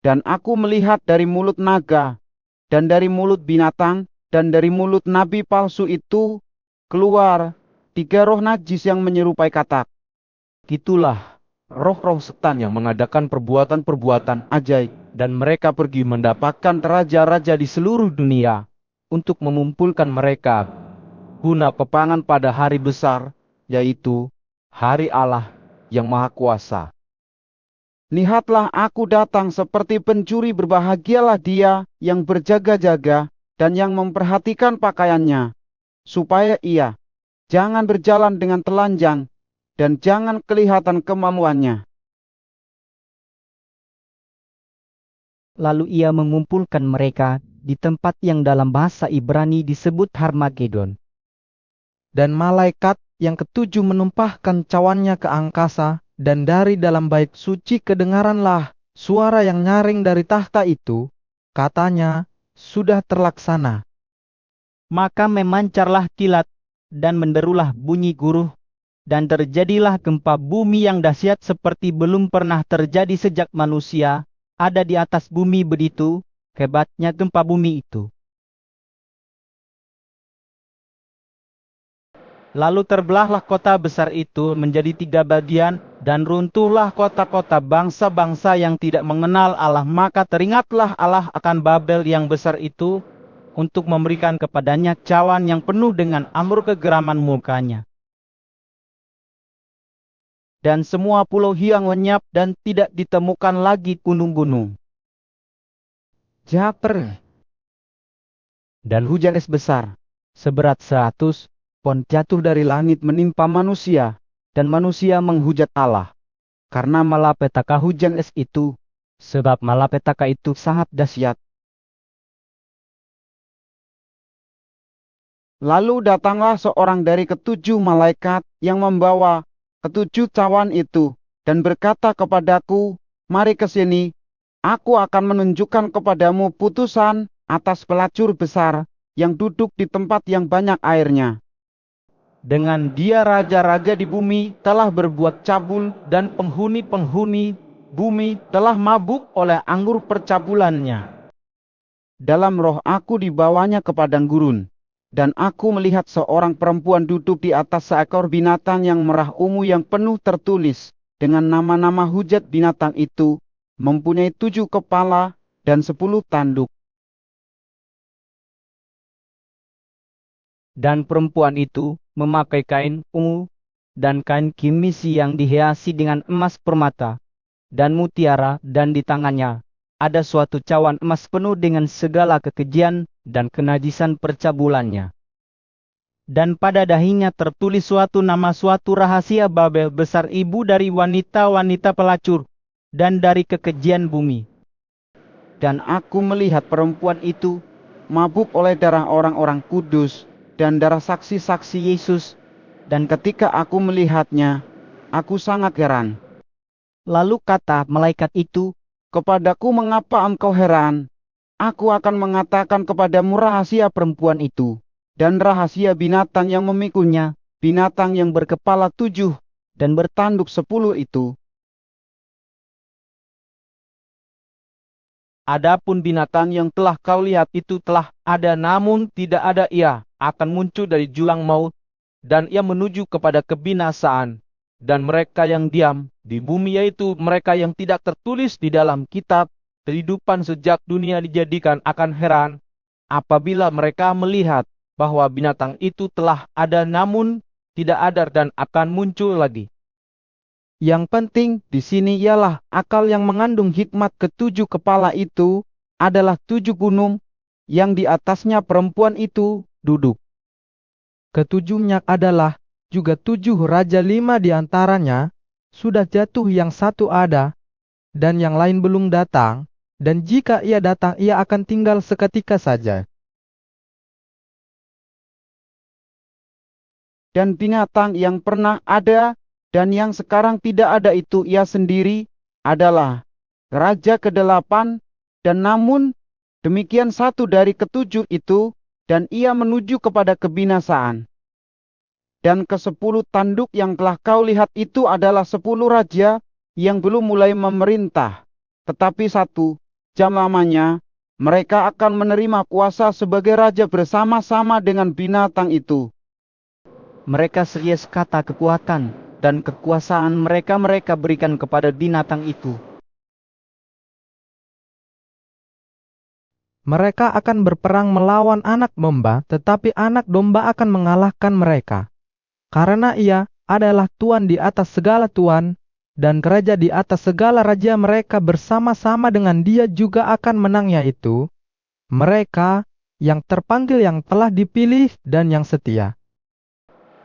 Dan aku melihat dari mulut naga, dan dari mulut binatang, dan dari mulut nabi palsu itu, keluar 3 roh najis yang menyerupai katak. Itulah roh-roh setan yang mengadakan perbuatan-perbuatan ajaib, dan mereka pergi mendapatkan raja-raja di seluruh dunia untuk mengumpulkan mereka guna peperangan pada hari besar, yaitu hari Allah yang Maha Kuasa. Lihatlah, aku datang seperti pencuri, berbahagialah dia yang berjaga-jaga dan yang memperhatikan pakaiannya, supaya ia jangan berjalan dengan telanjang dan jangan kelihatan kemaluannya. Lalu ia mengumpulkan mereka di tempat yang dalam bahasa Ibrani disebut Harmagedon. Dan malaikat yang ketujuh menumpahkan cawannya ke angkasa, dan dari dalam bait suci kedengaranlah suara yang nyaring dari tahta itu, katanya, "Sudah terlaksana." Maka memancarlah kilat, dan menderulah bunyi guruh, dan terjadilah gempa bumi yang dahsyat seperti belum pernah terjadi sejak manusia ada di atas bumi, begitu hebatnya gempa bumi itu. Lalu terbelahlah kota besar itu menjadi 3 bagian, dan runtuhlah kota-kota bangsa-bangsa yang tidak mengenal Allah. Maka teringatlah Allah akan Babel yang besar itu, untuk memberikan kepadanya cawan yang penuh dengan anggur kegeraman mukanya. Dan semua pulau hilang lenyap, dan tidak ditemukan lagi gunung-gunung. Japer. Dan Hujan es besar seberat 100 pon jatuh dari langit menimpa manusia, dan manusia menghujat Allah karena malapetaka hujan es itu, sebab malapetaka itu sangat dahsyat. Lalu datanglah seorang dari ketujuh malaikat yang membawa ketujuh cawan itu, dan berkata kepadaku, "Mari ke sini, aku akan menunjukkan kepadamu putusan atas pelacur besar yang duduk di tempat yang banyak airnya. Dengan dia raja-raja di bumi telah berbuat cabul, dan penghuni-penghuni bumi telah mabuk oleh anggur percabulannya." Dalam roh aku dibawanya ke padang gurun, dan aku melihat seorang perempuan duduk di atas seekor binatang yang merah ungu yang penuh tertulis dengan nama-nama hujat binatang itu, mempunyai 7 kepala dan 10 tanduk. Dan perempuan itu memakai kain ungu dan kain kimisi yang dihiasi dengan emas permata dan mutiara, dan di tangannya ada suatu cawan emas penuh dengan segala kekejian dan kenajisan percabulannya. dan pada dahinya tertulis suatu nama, suatu rahasia Babel besar, ibu dari wanita-wanita pelacur, dan dari kekejian bumi. Dan aku melihat perempuan itu mabuk oleh darah orang-orang kudus dan darah saksi-saksi Yesus. Dan ketika aku melihatnya, aku sangat heran. Lalu kata malaikat itu, Kepadaku, mengapa engkau heran? Aku akan mengatakan kepadamu rahasia perempuan itu, dan rahasia binatang yang memikulnya, binatang yang berkepala 7 dan bertanduk 10 itu. Adapun binatang yang telah kau lihat itu telah ada, namun tidak ada ia, akan muncul dari jurang maut, dan ia menuju kepada kebinasaan. Dan mereka yang diam di bumi, yaitu mereka yang tidak tertulis di dalam kitab kehidupan sejak dunia dijadikan, akan heran apabila mereka melihat bahwa binatang itu telah ada namun tidak ada dan akan muncul lagi. Yang penting di sini ialah akal yang mengandung hikmat. Ketujuh kepala itu adalah 7 gunung yang di atasnya perempuan itu duduk. Ketujuhnya adalah juga 7 raja, 5 di antaranya sudah jatuh, yang satu ada, dan yang lain belum datang, dan jika ia datang ia akan tinggal seketika saja. Dan binatang yang pernah ada dan yang sekarang tidak ada itu ia sendiri adalah raja ke-8, dan namun demikian satu dari ketujuh itu, dan ia menuju kepada kebinasaan. Dan ke-10 tanduk yang telah kau lihat itu adalah 10 raja yang belum mulai memerintah, tetapi 1 jam lamanya mereka akan menerima kuasa sebagai raja bersama-sama dengan binatang itu. mereka seria sekata kekuatan dan kekuasaan mereka berikan kepada binatang itu. Mereka akan berperang melawan anak domba, tetapi anak domba akan mengalahkan mereka. Karena ia adalah Tuan di atas segala tuan, dan raja di atas segala raja, mereka bersama-sama dengan dia juga akan menang, yaitu mereka yang terpanggil, yang telah dipilih, dan yang setia.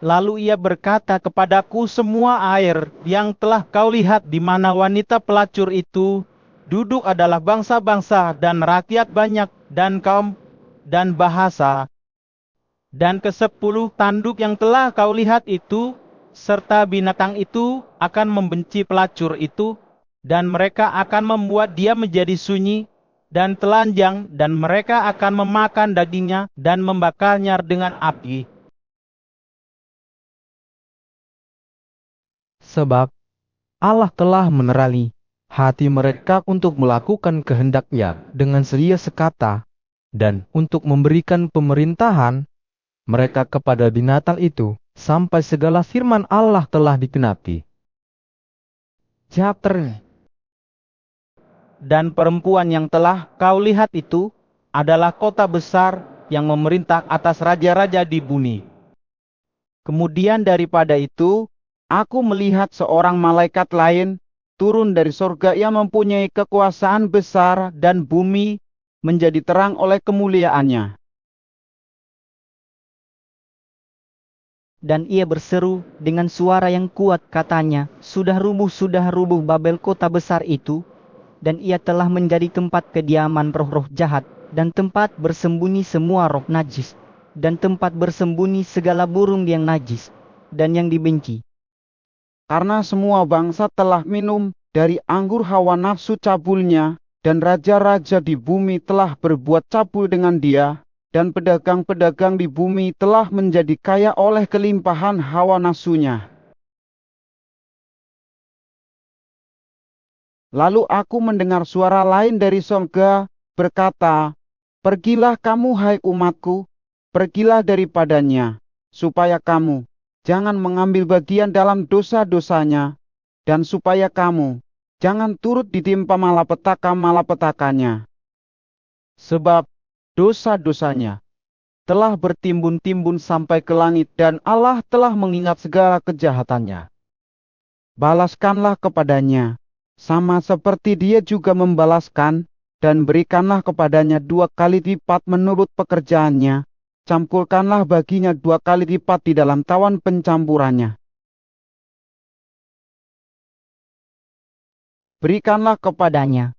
Lalu ia berkata kepadaku, semua air yang telah kau lihat di mana wanita pelacur itu duduk adalah bangsa-bangsa dan rakyat banyak dan kaum dan bahasa. Dan ke-10 tanduk yang telah kau lihat itu, serta binatang itu akan membenci pelacur itu, dan mereka akan membuat dia menjadi sunyi dan telanjang, dan mereka akan memakan dagingnya dan membakarnya dengan api. Sebab Allah telah menerangi hati mereka untuk melakukan kehendak-Nya dengan setia sekata, dan untuk memberikan pemerintahan mereka kepada binatang itu, sampai segala firman Allah telah digenapi. Chapter. Dan perempuan yang telah kau lihat itu adalah kota besar yang memerintah atas raja-raja di bumi. Kemudian daripada itu, aku melihat seorang malaikat lain turun dari surga yang mempunyai kekuasaan besar, dan bumi menjadi terang oleh kemuliaannya. Dan ia berseru dengan suara yang kuat, katanya, sudah rubuh Babel, kota besar itu, dan ia telah menjadi tempat kediaman roh-roh jahat, dan tempat bersembunyi semua roh najis, dan tempat bersembunyi segala burung yang najis, dan yang dibenci. Karena semua bangsa telah minum dari anggur hawa nafsu cabulnya, dan raja-raja di bumi telah berbuat cabul dengan dia, dan pedagang-pedagang di bumi telah menjadi kaya oleh kelimpahan hawa nafsunya. Lalu aku mendengar suara lain dari surga berkata, pergilah kamu hai umatku, pergilah daripadanya, supaya kamu jangan mengambil bagian dalam dosa-dosanya, dan supaya kamu jangan turut ditimpa malapetaka-malapetakanya. Sebab dosa-dosanya telah bertimbun-timbun sampai ke langit, dan Allah telah mengingat segala kejahatannya. Balaskanlah kepadanya, sama seperti dia juga membalaskan, dan berikanlah kepadanya 2 kali lipat menurut pekerjaannya, campurkanlah baginya 2 kali lipat di dalam tawan pencampurannya. Berikanlah kepadanya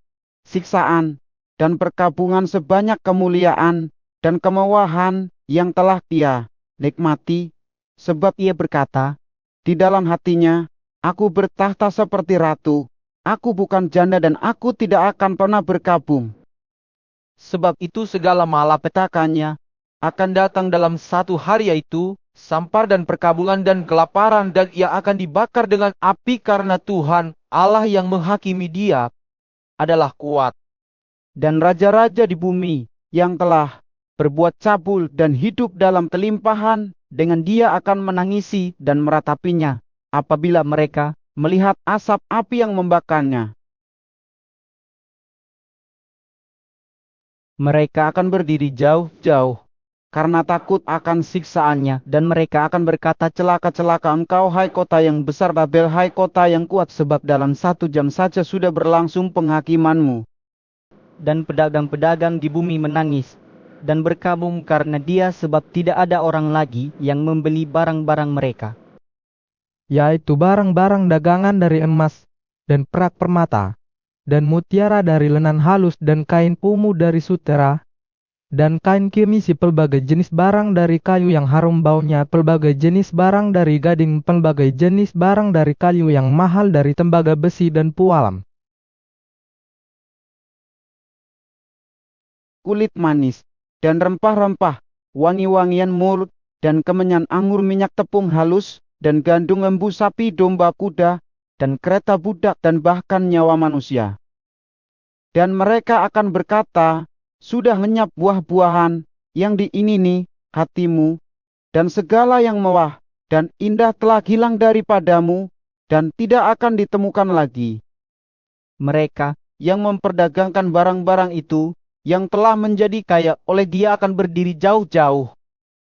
siksaan dan perkabungan sebanyak kemuliaan dan kemewahan yang telah dia nikmati, sebab ia berkata di dalam hatinya, aku bertahta seperti ratu, aku bukan janda dan aku tidak akan pernah berkabung. Sebab itu segala malapetakannya akan datang dalam satu hari, yaitu sampar dan perkabungan dan kelaparan, dan ia akan dibakar dengan api karena Tuhan Allah yang menghakimi dia adalah kuat. Dan raja-raja di bumi yang telah berbuat cabul dan hidup dalam kelimpahan, dengan dia akan menangisi dan meratapinya, apabila mereka melihat asap api yang membakarnya. Mereka akan berdiri jauh-jauh karena takut akan siksaannya, dan mereka akan berkata, celaka-celaka engkau, hai kota yang besar Babel, hai kota yang kuat, sebab dalam 1 jam saja sudah berlangsung penghakimanmu. Dan pedagang-pedagang di bumi menangis dan berkabung karena dia, sebab tidak ada orang lagi yang membeli barang-barang mereka, yaitu barang-barang dagangan dari emas dan perak permata, dan mutiara dari lenan halus, dan kain pumu dari sutera, dan kain kirmisi, pelbagai jenis barang dari kayu yang harum baunya, pelbagai jenis barang dari gading, pelbagai jenis barang dari kayu yang mahal, dari tembaga besi dan pualam, kulit manis, dan rempah-rempah, wangi-wangian mur, dan kemenyan anggur, minyak tepung halus, dan gandum lembu sapi, domba kuda, dan kereta budak, dan bahkan nyawa manusia. Dan mereka akan berkata, sudah lenyap buah-buahan yang diinini hatimu, dan segala yang mewah dan indah telah hilang daripadamu, dan tidak akan ditemukan lagi. mereka yang memperdagangkan barang-barang itu, yang telah menjadi kaya oleh dia, akan berdiri jauh-jauh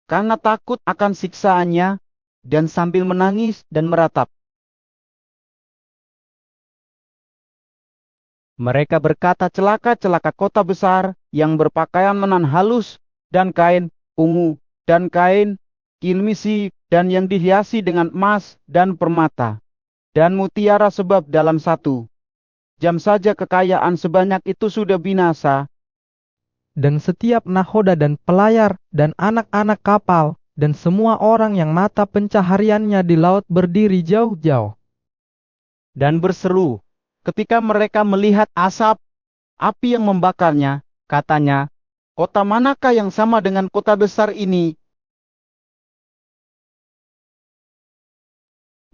karena takut akan siksaannya, dan sambil menangis dan meratap. Mereka berkata, celaka-celaka kota besar yang berpakaian lenan halus dan kain ungu dan kain kirmisi, dan yang dihiasi dengan emas dan permata dan mutiara, sebab dalam 1 jam saja kekayaan sebanyak itu sudah binasa. dan setiap nahoda dan pelayar dan anak-anak kapal dan semua orang yang mata pencahariannya di laut berdiri jauh-jauh Dan berseru ketika mereka melihat asap api yang membakarnya, katanya, Kota manakah yang sama dengan kota besar ini?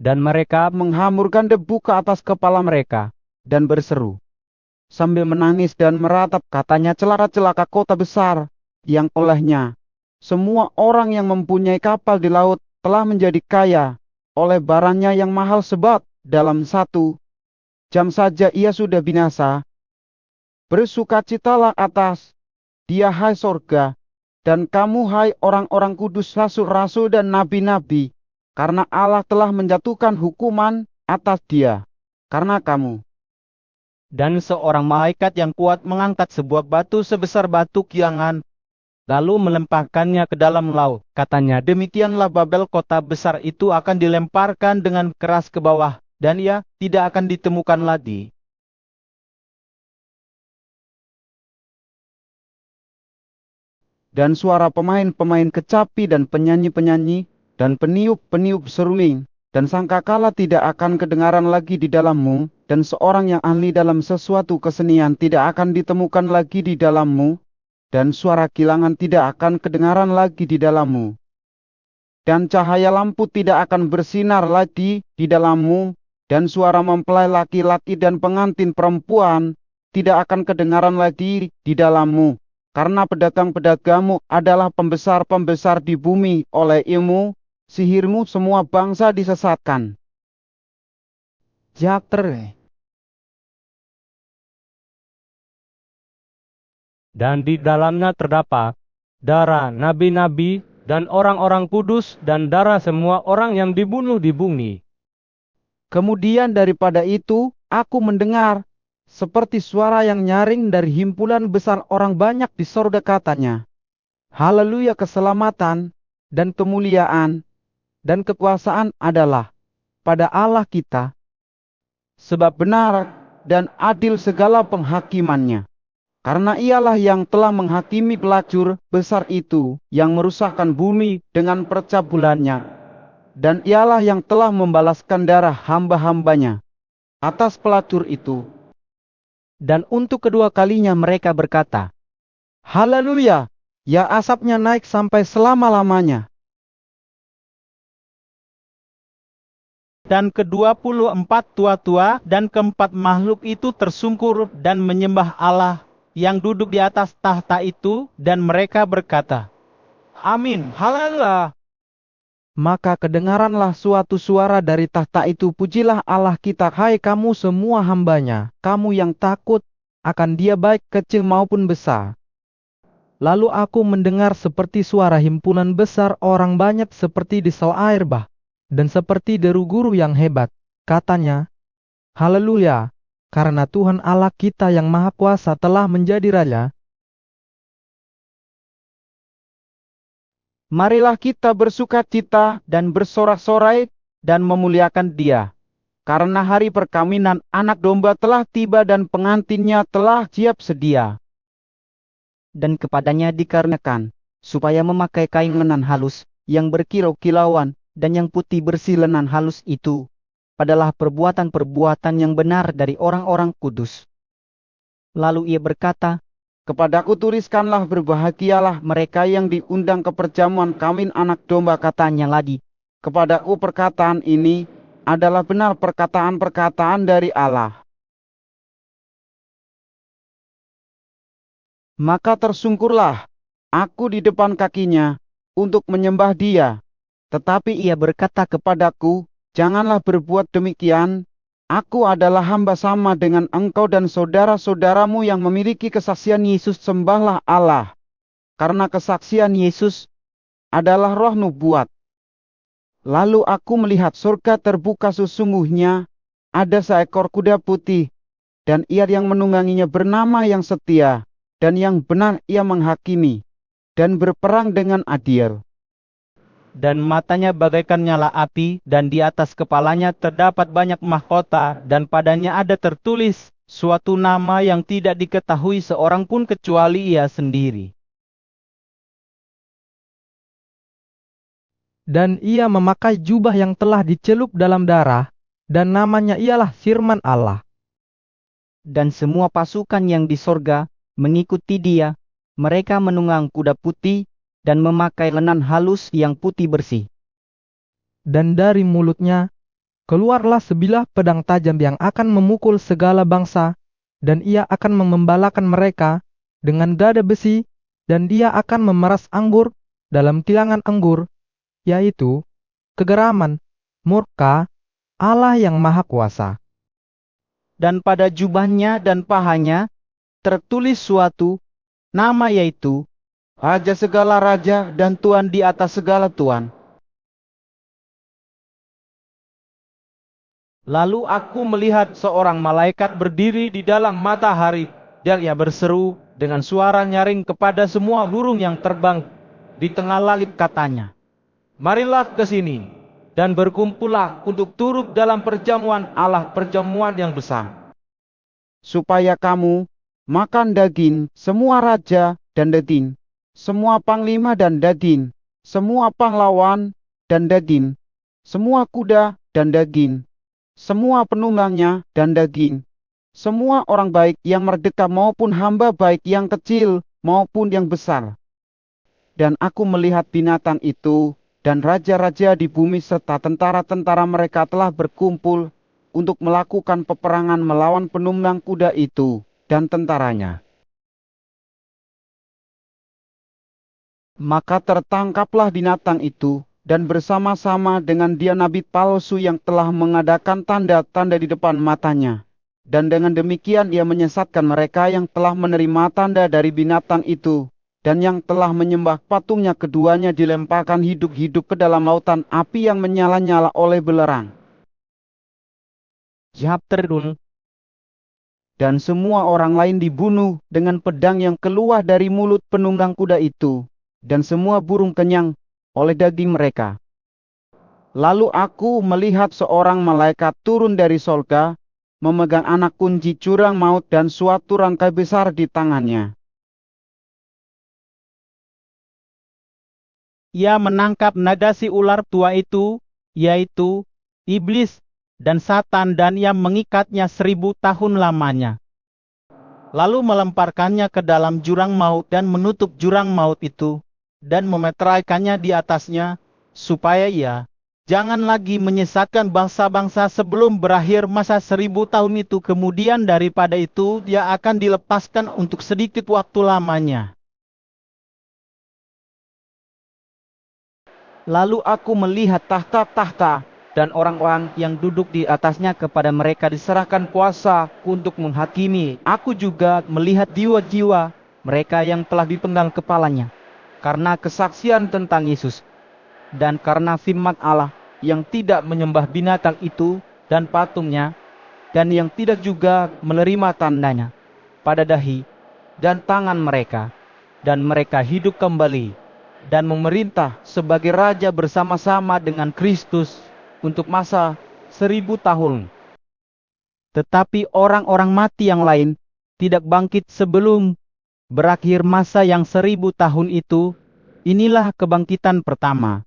dan mereka Menghamurkan debu ke atas kepala mereka dan berseru sambil menangis dan meratap, katanya, celaka-celaka kota besar yang olehnya semua orang yang mempunyai kapal di laut telah menjadi kaya oleh barangnya yang mahal, sebab dalam 1 jam saja ia sudah binasa. Bersukacitalah atas dia, hai sorga, dan kamu, hai orang-orang kudus, rasul-rasul dan nabi-nabi, karena Allah telah menjatuhkan hukuman atas dia karena kamu. Dan seorang malaikat yang kuat mengangkat sebuah batu sebesar batu kiangan, lalu melemparkannya ke dalam laut. Katanya, demikianlah Babel, kota besar itu akan dilemparkan dengan keras ke bawah, dan ia tidak akan ditemukan lagi. Dan suara pemain-pemain kecapi dan penyanyi-penyanyi dan peniup-peniup seruling dan sangkakala tidak akan kedengaran lagi di dalammu, dan seorang yang ahli dalam sesuatu kesenian tidak akan ditemukan lagi di dalammu, dan suara kilangan tidak akan kedengaran lagi di dalammu, dan cahaya lampu tidak akan bersinar lagi di dalammu, dan suara mempelai laki-laki dan pengantin perempuan tidak akan kedengaran lagi di dalammu, karena pedagang-pedagangmu adalah pembesar-pembesar di bumi. Oleh ilmu sihirmu semua bangsa disesatkan. Jakter. Dan di dalamnya terdapat darah nabi-nabi dan orang-orang kudus dan darah semua orang yang dibunuh di bumi. Kemudian daripada itu, aku mendengar seperti suara yang nyaring dari himpunan besar orang banyak di sorga, katanya, Haleluya, keselamatan dan kemuliaan dan kekuasaan adalah pada Allah kita. Sebab benar dan adil segala penghakimannya. Karena ialah yang telah menghakimi pelacur besar itu yang merusakkan bumi dengan percabulannya. Dan ialah yang telah membalaskan darah hamba-hambanya atas pelacur itu. Dan untuk kedua kalinya mereka berkata, Haleluya, ya asapnya naik sampai selama-lamanya. Dan ke-24 tua-tua dan keempat makhluk itu tersungkur dan menyembah Allah yang duduk di atas tahta itu, dan mereka berkata, Amin, haleluya. Maka kedengaranlah suatu suara dari tahta itu, pujilah Allah kita, hai kamu semua hambanya, kamu yang takut akan Dia baik kecil maupun besar. Lalu aku mendengar seperti suara himpunan besar orang banyak seperti di sel air bah, dan seperti deru guru yang hebat. Katanya, Haleluya, karena Tuhan Allah kita yang Maha Kuasa telah menjadi Raja. Marilah kita bersukacita dan bersorak-sorai dan memuliakan Dia. Karena hari perkawinan anak domba telah tiba dan pengantinnya telah siap sedia. dan kepadanya dikarenakan, supaya memakai kain lenan halus, yang berkilau-kilauan, dan yang putih bersih lenan halus itu, adalah perbuatan-perbuatan yang benar dari orang-orang kudus. Lalu ia berkata, Kepadaku tuliskanlah, berbahagialah mereka yang diundang ke perjamuan kawin anak domba. katanya lagi, Kepadaku perkataan ini adalah benar perkataan-perkataan dari Allah. Maka tersungkurlah aku di depan kakinya untuk menyembah Dia. Tetapi ia berkata kepadaku, janganlah berbuat demikian. Aku adalah hamba sama dengan engkau dan saudara-saudaramu yang memiliki kesaksian Yesus. Sembahlah Allah. Karena kesaksian Yesus adalah roh nubuat. Lalu aku melihat surga terbuka, sesungguhnya ada seekor kuda putih, dan ia yang menungganginya bernama Yang Setia, dan yang benar ia menghakimi, dan berperang dengan adil. Dan matanya bagaikan nyala api, dan di atas kepalanya terdapat banyak mahkota, dan padanya ada tertulis suatu nama yang tidak diketahui seorang pun kecuali ia sendiri. Dan ia memakai jubah yang telah dicelup dalam darah, dan namanya ialah Firman Allah. dan semua pasukan yang di sorga mengikuti dia, mereka menunggang kuda putih, dan memakai lenan halus yang putih bersih. Dan dari mulutnya keluarlah sebilah pedang tajam yang akan memukul segala bangsa, dan ia akan mengembalakan mereka dengan gada besi, dan dia akan memeras anggur dalam kilangan anggur, yaitu kegeraman, murka Allah yang Maha Kuasa. Dan pada jubahnya dan pahanya tertulis suatu nama, yaitu Raja segala raja dan Tuhan di atas segala tuan. Lalu aku melihat seorang malaikat berdiri di dalam matahari, dan ia berseru dengan suara nyaring kepada semua burung yang terbang di tengah langit, katanya, Marilah ke sini, dan berkumpullah untuk turut dalam perjamuan Allah, perjamuan yang besar. Supaya kamu makan daging semua raja dan dadin, semua panglima dan dadin, semua pahlawan dan dadin, semua kuda dan daging, semua penunggangnya dan daging, semua orang baik yang merdeka maupun hamba baik yang kecil maupun yang besar. Dan aku melihat binatang itu, dan raja-raja di bumi serta tentara-tentara mereka telah berkumpul untuk melakukan peperangan melawan penunggang kuda itu dan tentaranya. Maka tertangkaplah binatang itu, dan bersama-sama dengan dia nabi palsu yang telah mengadakan tanda-tanda di depan matanya. Dan dengan demikian ia menyesatkan mereka yang telah menerima tanda dari binatang itu, dan yang telah menyembah patungnya. Keduanya dilemparkan hidup-hidup ke dalam lautan api yang menyala-nyala oleh belerang. Chapter 2. Dan semua orang lain dibunuh dengan pedang yang keluar dari mulut penunggang kuda itu. dan semua burung kenyang oleh daging mereka. Lalu aku melihat seorang malaikat turun dari sorga, memegang anak kunci jurang maut dan suatu rangkai besar di tangannya. Ia menangkap naga si ular tua itu, yaitu iblis dan Satan, dan ia mengikatnya 1000 tahun lamanya. Lalu melemparkannya ke dalam jurang maut dan menutup jurang maut itu, dan memeteraikannya di atasnya, supaya ia jangan lagi menyesatkan bangsa-bangsa sebelum berakhir masa 1000 tahun itu. Kemudian daripada itu dia akan dilepaskan untuk sedikit waktu lamanya. Lalu aku melihat tahta-tahta, dan orang-orang yang duduk di atasnya, kepada mereka diserahkan kuasa untuk menghakimi. Aku juga melihat jiwa-jiwa mereka yang telah dipenggal kepalanya, karena kesaksian tentang Yesus, dan karena firman Allah, yang tidak menyembah binatang itu dan patungnya, dan yang tidak juga menerima tandanya pada dahi dan tangan mereka. Dan mereka hidup kembali dan memerintah sebagai raja bersama-sama dengan Kristus untuk masa 1000 tahun. Tetapi orang-orang mati yang lain tidak bangkit sebelum berakhir masa yang 1000 tahun itu. Inilah kebangkitan pertama.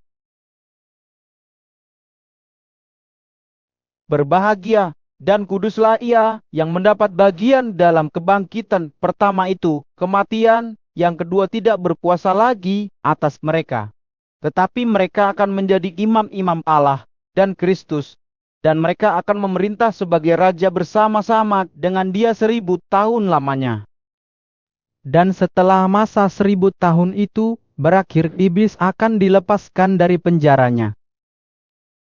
Berbahagia dan kuduslah ia yang mendapat bagian dalam kebangkitan pertama itu. Kematian yang kedua tidak berkuasa lagi atas mereka, tetapi mereka akan menjadi imam-imam Allah dan Kristus, dan mereka akan memerintah sebagai raja bersama-sama dengan Dia 1000 tahun lamanya. Dan setelah masa 1000 tahun itu berakhir, iblis akan dilepaskan dari penjaranya.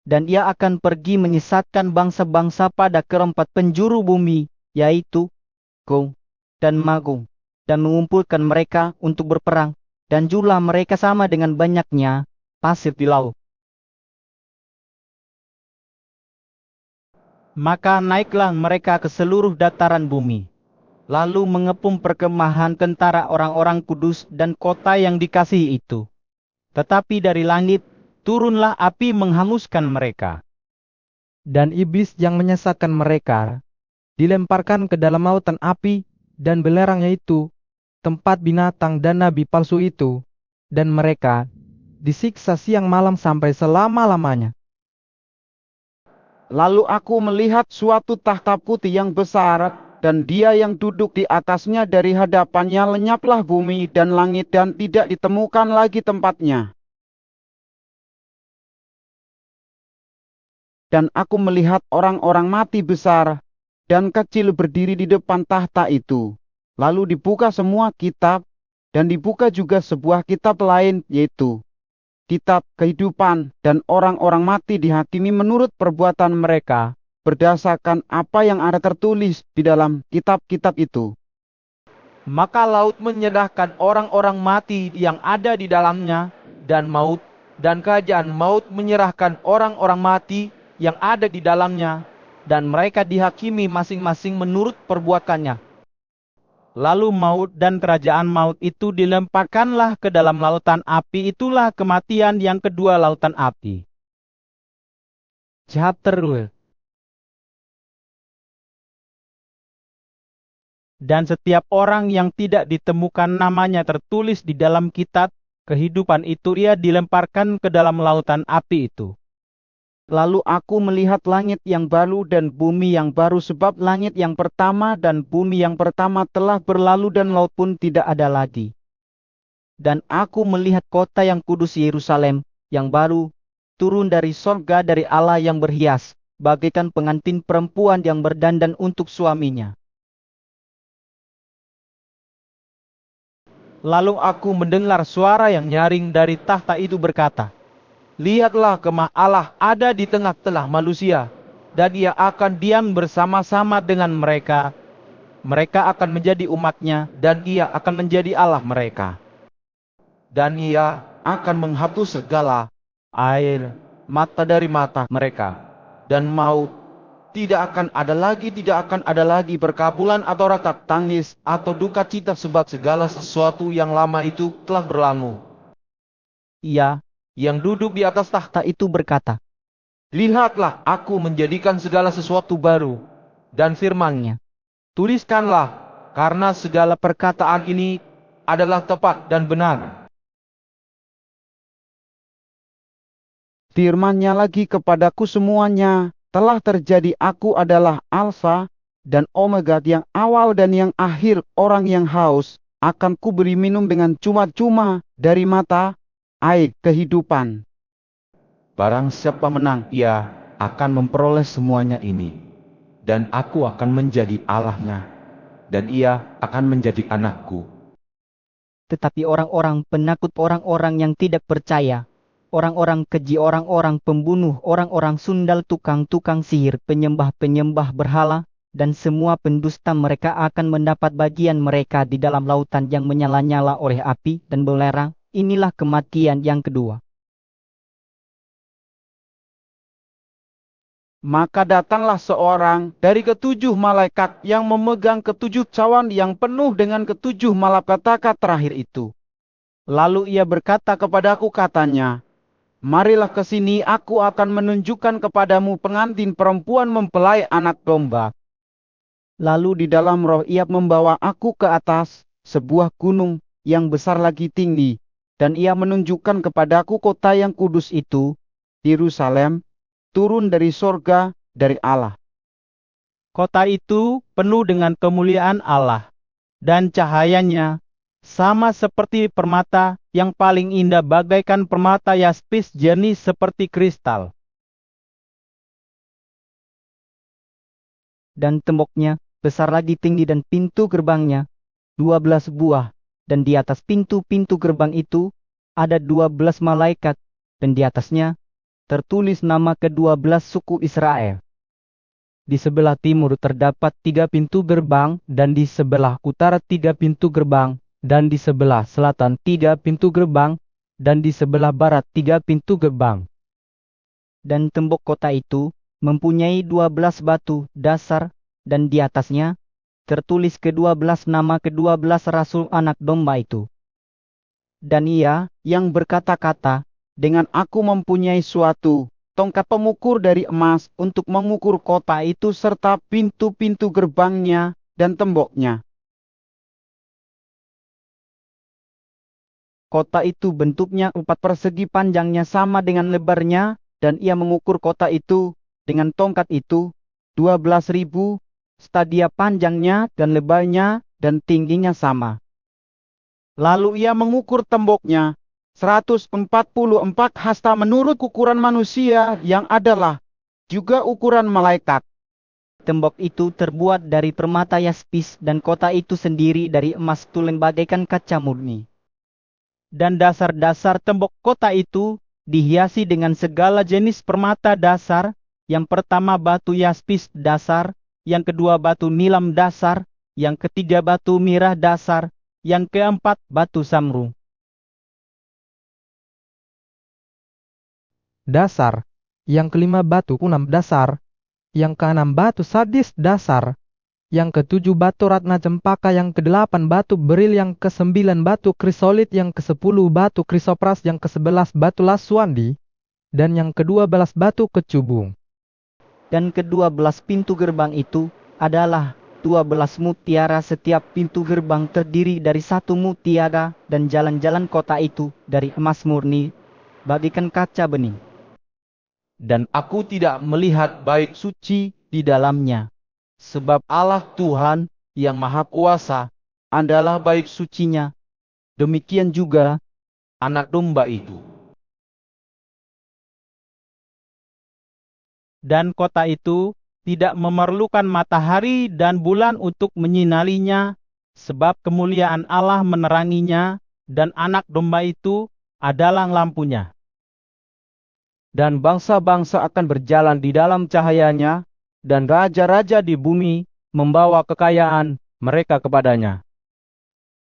Dan ia akan pergi menyesatkan bangsa-bangsa pada keempat penjuru bumi, yaitu Gog dan Magog, dan mengumpulkan mereka untuk berperang, dan jumlah mereka sama dengan banyaknya pasir di laut. Maka naiklah mereka ke seluruh dataran bumi, lalu mengepung perkemahan tentara orang-orang kudus dan kota yang dikasihi itu. Tetapi dari langit turunlah api menghanguskan mereka. Dan iblis yang menyesatkan mereka dilemparkan ke dalam lautan api, dan belerangnya itu tempat binatang dan nabi palsu itu, dan mereka disiksa siang malam sampai selama-lamanya. Lalu aku melihat suatu tahta putih yang besar, dan Dia yang duduk di atasnya. Dari hadapannya lenyaplah bumi dan langit, dan tidak ditemukan lagi tempatnya. Dan aku melihat orang-orang mati besar dan kecil berdiri di depan tahta itu. Lalu dibuka semua kitab, dan dibuka juga sebuah kitab lain, yaitu kitab kehidupan, dan orang-orang mati dihakimi menurut perbuatan mereka, berdasarkan apa yang ada tertulis di dalam kitab-kitab itu. Maka laut menyerahkan orang-orang mati yang ada di dalamnya, dan maut dan kerajaan maut menyerahkan orang-orang mati yang ada di dalamnya, dan mereka dihakimi masing-masing menurut perbuatannya. Lalu maut dan kerajaan maut itu dilemparkanlah ke dalam lautan api. Itulah kematian yang kedua, lautan api. Chapter 2. Dan setiap orang yang tidak ditemukan namanya tertulis di dalam kitab kehidupan itu, ia dilemparkan ke dalam lautan api itu. Lalu aku melihat langit yang baru dan bumi yang baru, sebab langit yang pertama dan bumi yang pertama telah berlalu dan laut pun tidak ada lagi. Dan aku melihat kota yang kudus Yerusalem yang baru turun dari sorga dari Allah, yang berhias bagaikan pengantin perempuan yang berdandan untuk suaminya. Lalu aku mendengar suara yang nyaring dari tahta itu berkata, "Lihatlah, kemah Allah ada di tengah-tengah manusia, dan Ia akan diam bersama-sama dengan mereka. Mereka akan menjadi umat-Nya, dan Ia akan menjadi Allah mereka. Dan Ia akan menghapus segala air mata dari mata mereka, dan maut tidak akan ada lagi perkabulan atau ratap tangis atau duka cita, sebab segala sesuatu yang lama itu telah berlalu." Ia yang duduk di atas tahta itu berkata, Lihatlah, aku menjadikan segala sesuatu baru. Dan firman-Nya, tuliskanlah, karena segala perkataan ini adalah tepat dan benar. Firman-Nya lagi kepadaku semuanya, telah terjadi, aku adalah Alfa dan Omega, yang awal dan yang akhir. Orang yang haus akan kuberi minum dengan cuma-cuma dari mata air kehidupan. Barang siapa menang, ia akan memperoleh semuanya ini. Dan aku akan menjadi Allahnya, dan ia akan menjadi anakku. tetapi orang-orang penakut, orang-orang yang tidak percaya, orang-orang keji, orang-orang pembunuh, orang-orang sundal, tukang-tukang sihir, penyembah-penyembah berhala, dan semua pendusta, mereka akan mendapat bagian mereka di dalam lautan yang menyala-nyala oleh api dan belerang. Inilah kematian yang kedua. Maka datanglah seorang dari ketujuh malaikat yang memegang ketujuh cawan yang penuh dengan ketujuh malapetaka terakhir itu. Lalu ia berkata kepadaku, katanya, marilah ke sini, aku akan menunjukkan kepadamu pengantin perempuan mempelai anak domba. Lalu di dalam roh ia membawa aku ke atas sebuah gunung yang besar lagi tinggi, dan ia menunjukkan kepadaku kota yang kudus itu, Yerusalem, turun dari sorga, dari Allah. Kota itu penuh dengan kemuliaan Allah, dan cahayanya sama seperti permata yang paling indah, bagaikan permata yaspis jernih seperti kristal. Dan temboknya besar lagi tinggi, dan pintu gerbangnya 12 buah, dan di atas pintu-pintu gerbang itu ada 12 malaikat, dan di atasnya tertulis nama ke-12 suku Israel. Di sebelah timur terdapat 3 pintu gerbang, dan di sebelah utara 3 pintu gerbang, dan di sebelah selatan 3 pintu gerbang, dan di sebelah barat 3 pintu gerbang. Dan tembok kota itu mempunyai 12 batu dasar, dan di atasnya tertulis ke-12 nama ke-12 rasul anak domba itu. Dan ia yang berkata-kata dengan aku mempunyai suatu tongkat pengukur dari emas untuk mengukur kota itu serta pintu-pintu gerbangnya dan temboknya. Kota itu bentuknya 4 persegi, panjangnya sama dengan lebarnya, dan ia mengukur kota itu dengan tongkat itu 12.000 stadia panjangnya dan lebarnya, dan tingginya sama. Lalu ia mengukur temboknya 144 hasta menurut ukuran manusia, yang adalah juga ukuran malaikat. Tembok itu terbuat dari permata yaspis, dan kota itu sendiri dari emas tulen bagaikan kaca murni. Dan dasar-dasar tembok kota itu dihiasi dengan segala jenis permata dasar. Yang pertama batu yaspis dasar, yang kedua batu nilam dasar, yang ketiga batu mirah dasar, yang keempat batu samru dasar, yang kelima batu kunam dasar, yang keenam batu sadis dasar, yang ketujuh batu ratna cempaka, yang kedelapan batu beril, yang kesembilan batu krisolit, yang kesepuluh batu krisopras, yang ke-11 batu laswandi, dan yang ke-12 batu kecubung. Dan ke-12 pintu gerbang itu adalah 12 mutiara, setiap pintu gerbang terdiri dari 1 mutiara, dan jalan-jalan kota itu dari emas murni bagaikan kaca bening. Dan aku tidak melihat bait suci Di dalamnya, sebab Allah Tuhan yang Maha Kuasa adalah bait sucinya. Demikian juga anak domba itu. Dan kota itu tidak memerlukan matahari dan bulan untuk menyinarinya, sebab kemuliaan Allah meneranginya, dan anak domba itu adalah lampunya. Dan bangsa-bangsa akan berjalan di dalam cahayanya, dan raja-raja di bumi membawa kekayaan mereka kepadanya.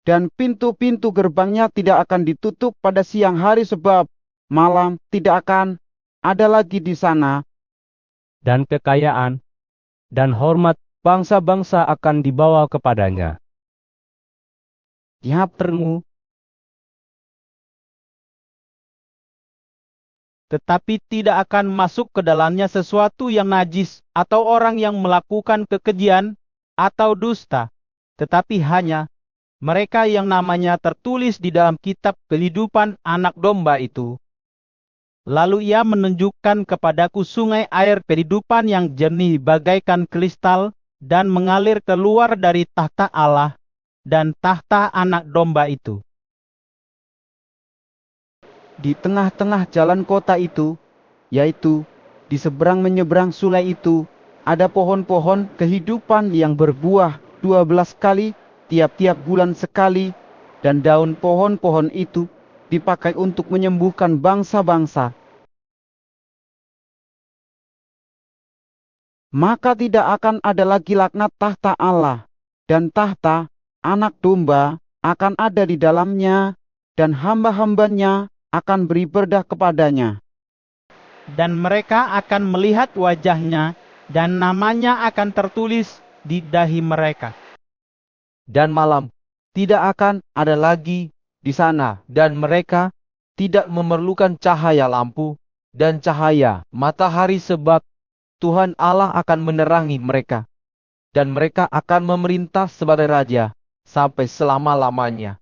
Dan pintu-pintu gerbangnya tidak akan ditutup pada siang hari, sebab malam tidak akan ada lagi di sana. Dan kekayaan dan hormat bangsa-bangsa akan dibawa kepadanya. Tiap termu tetapi tidak akan masuk ke dalamnya sesuatu yang najis atau orang yang melakukan kekejian atau dusta, tetapi hanya mereka yang namanya tertulis di dalam kitab kehidupan Anak Domba itu. Lalu ia menunjukkan kepadaku sungai air kehidupan yang jernih bagaikan kristal dan mengalir keluar dari tahta Allah dan tahta Anak Domba itu. Di tengah-tengah jalan kota itu, yaitu di seberang menyeberang sungai itu, ada pohon-pohon kehidupan yang berbuah 12 kali tiap-tiap bulan sekali, dan daun pohon-pohon itu dipakai untuk menyembuhkan bangsa-bangsa. Maka tidak akan ada lagi laknat tahta Allah, dan tahta Anak Domba akan ada di dalamnya, dan hamba-hambanya akan beribadah kepadanya. Dan mereka akan melihat wajahnya, dan namanya akan tertulis di dahi mereka. Dan malam tidak akan ada lagi di sana, dan mereka tidak memerlukan cahaya lampu dan cahaya matahari, sebab Tuhan Allah akan menerangi mereka, dan mereka akan memerintah sebagai raja sampai selama-lamanya.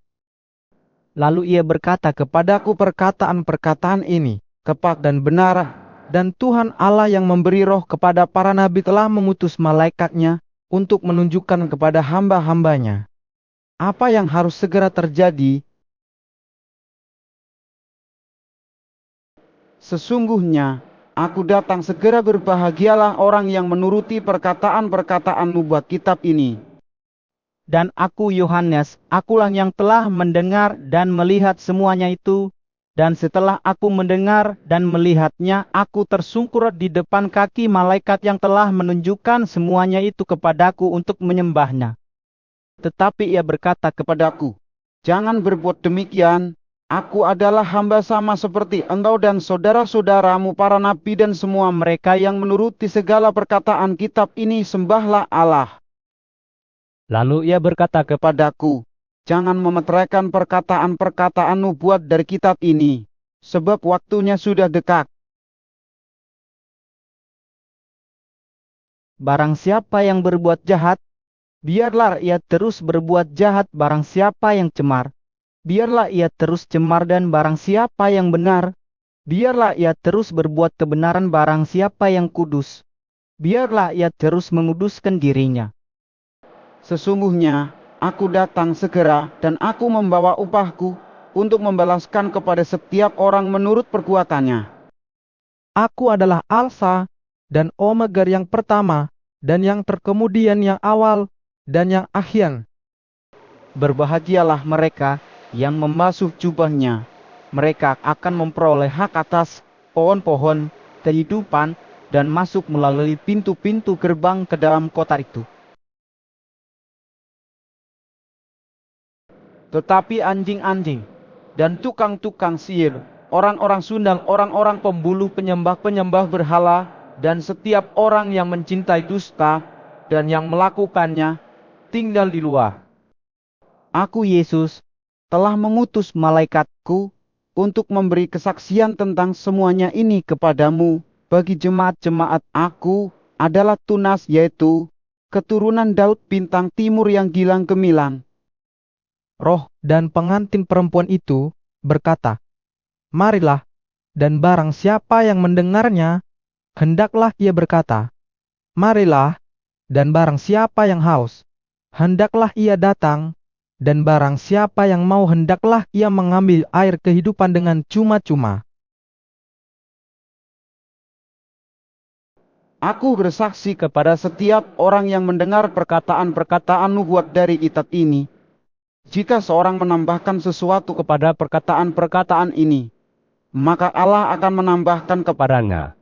Lalu ia berkata kepadaku perkataan-perkataan ini, tepat dan benar, dan Tuhan Allah yang memberi roh kepada para nabi telah mengutus malaikatnya untuk menunjukkan kepada hamba-hambanya apa yang harus segera terjadi. Sesungguhnya, aku datang segera, berbahagialah orang yang menuruti perkataan-perkataan nubuat kitab ini. Dan aku Yohanes, akulah yang telah mendengar dan melihat semuanya itu, dan setelah aku mendengar dan melihatnya, aku tersungkur di depan kaki malaikat yang telah menunjukkan semuanya itu kepadaku untuk menyembahnya. Tetapi ia berkata kepadaku, "Jangan berbuat demikian. Aku adalah hamba sama seperti engkau dan saudara-saudaramu para nabi dan semua mereka yang menuruti segala perkataan kitab ini. Sembahlah Allah." Lalu ia berkata Kepadaku, "Jangan memeteraikan perkataan-perkataan nubuat dari kitab ini, sebab waktunya sudah dekat. Barang siapa yang berbuat jahat, biarlah ia terus berbuat jahat. Barang siapa yang cemar, biarlah ia terus cemar. Dan barang siapa yang benar, biarlah ia terus berbuat kebenaran. Barang siapa yang kudus, biarlah ia terus menguduskan dirinya. Sesungguhnya, aku datang segera dan aku membawa upahku untuk membalaskan kepada setiap orang menurut perbuatannya." Aku adalah Alfa dan Omega, yang pertama dan yang terkemudian, yang awal dan yang akhir. Berbahagialah mereka yang membasuh jubahnya. Mereka akan memperoleh hak atas pohon-pohon kehidupan dan masuk melalui pintu-pintu gerbang ke dalam kota itu. Tetapi anjing-anjing dan tukang-tukang sihir, orang-orang sundal, orang-orang pembuluh, penyembah-penyembah berhala, dan setiap orang yang mencintai dusta dan yang melakukannya, tinggal di luar. Aku Yesus Telah mengutus malaikatku untuk memberi kesaksian tentang semuanya ini kepadamu bagi jemaat-jemaat. Aku adalah Tunas, yaitu keturunan Daud bintang timur yang gilang gemilang. Roh dan pengantin perempuan itu berkata, "Marilah," dan barang siapa yang mendengarnya, hendaklah ia berkata, "Marilah," dan barang siapa yang haus, hendaklah ia datang, dan barang siapa yang mau, hendaklah ia mengambil air kehidupan dengan cuma-cuma. Aku bersaksi kepada setiap orang yang mendengar perkataan-perkataan nubuat dari kitab ini. Jika seorang menambahkan sesuatu kepada perkataan-perkataan ini, maka Allah akan menambahkan kepadanya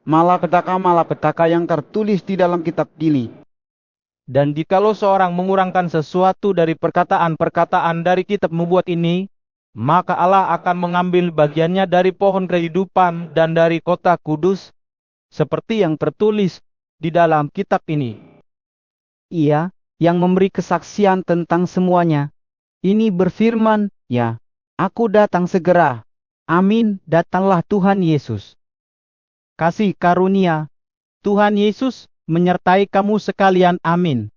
malapetaka yang tertulis di dalam kitab ini. Dan jikalau seorang mengurangkan sesuatu dari perkataan-perkataan dari kitab nubuat ini, maka Allah akan mengambil bagiannya dari pohon kehidupan dan dari kota kudus, seperti yang tertulis di dalam kitab ini. Ia yang memberi kesaksian tentang semuanya ini berfirman, "Ya, aku datang segera. Amin. Datanglah Tuhan Yesus. Kasih karunia Tuhan Yesus menyertai kamu sekalian. Amin.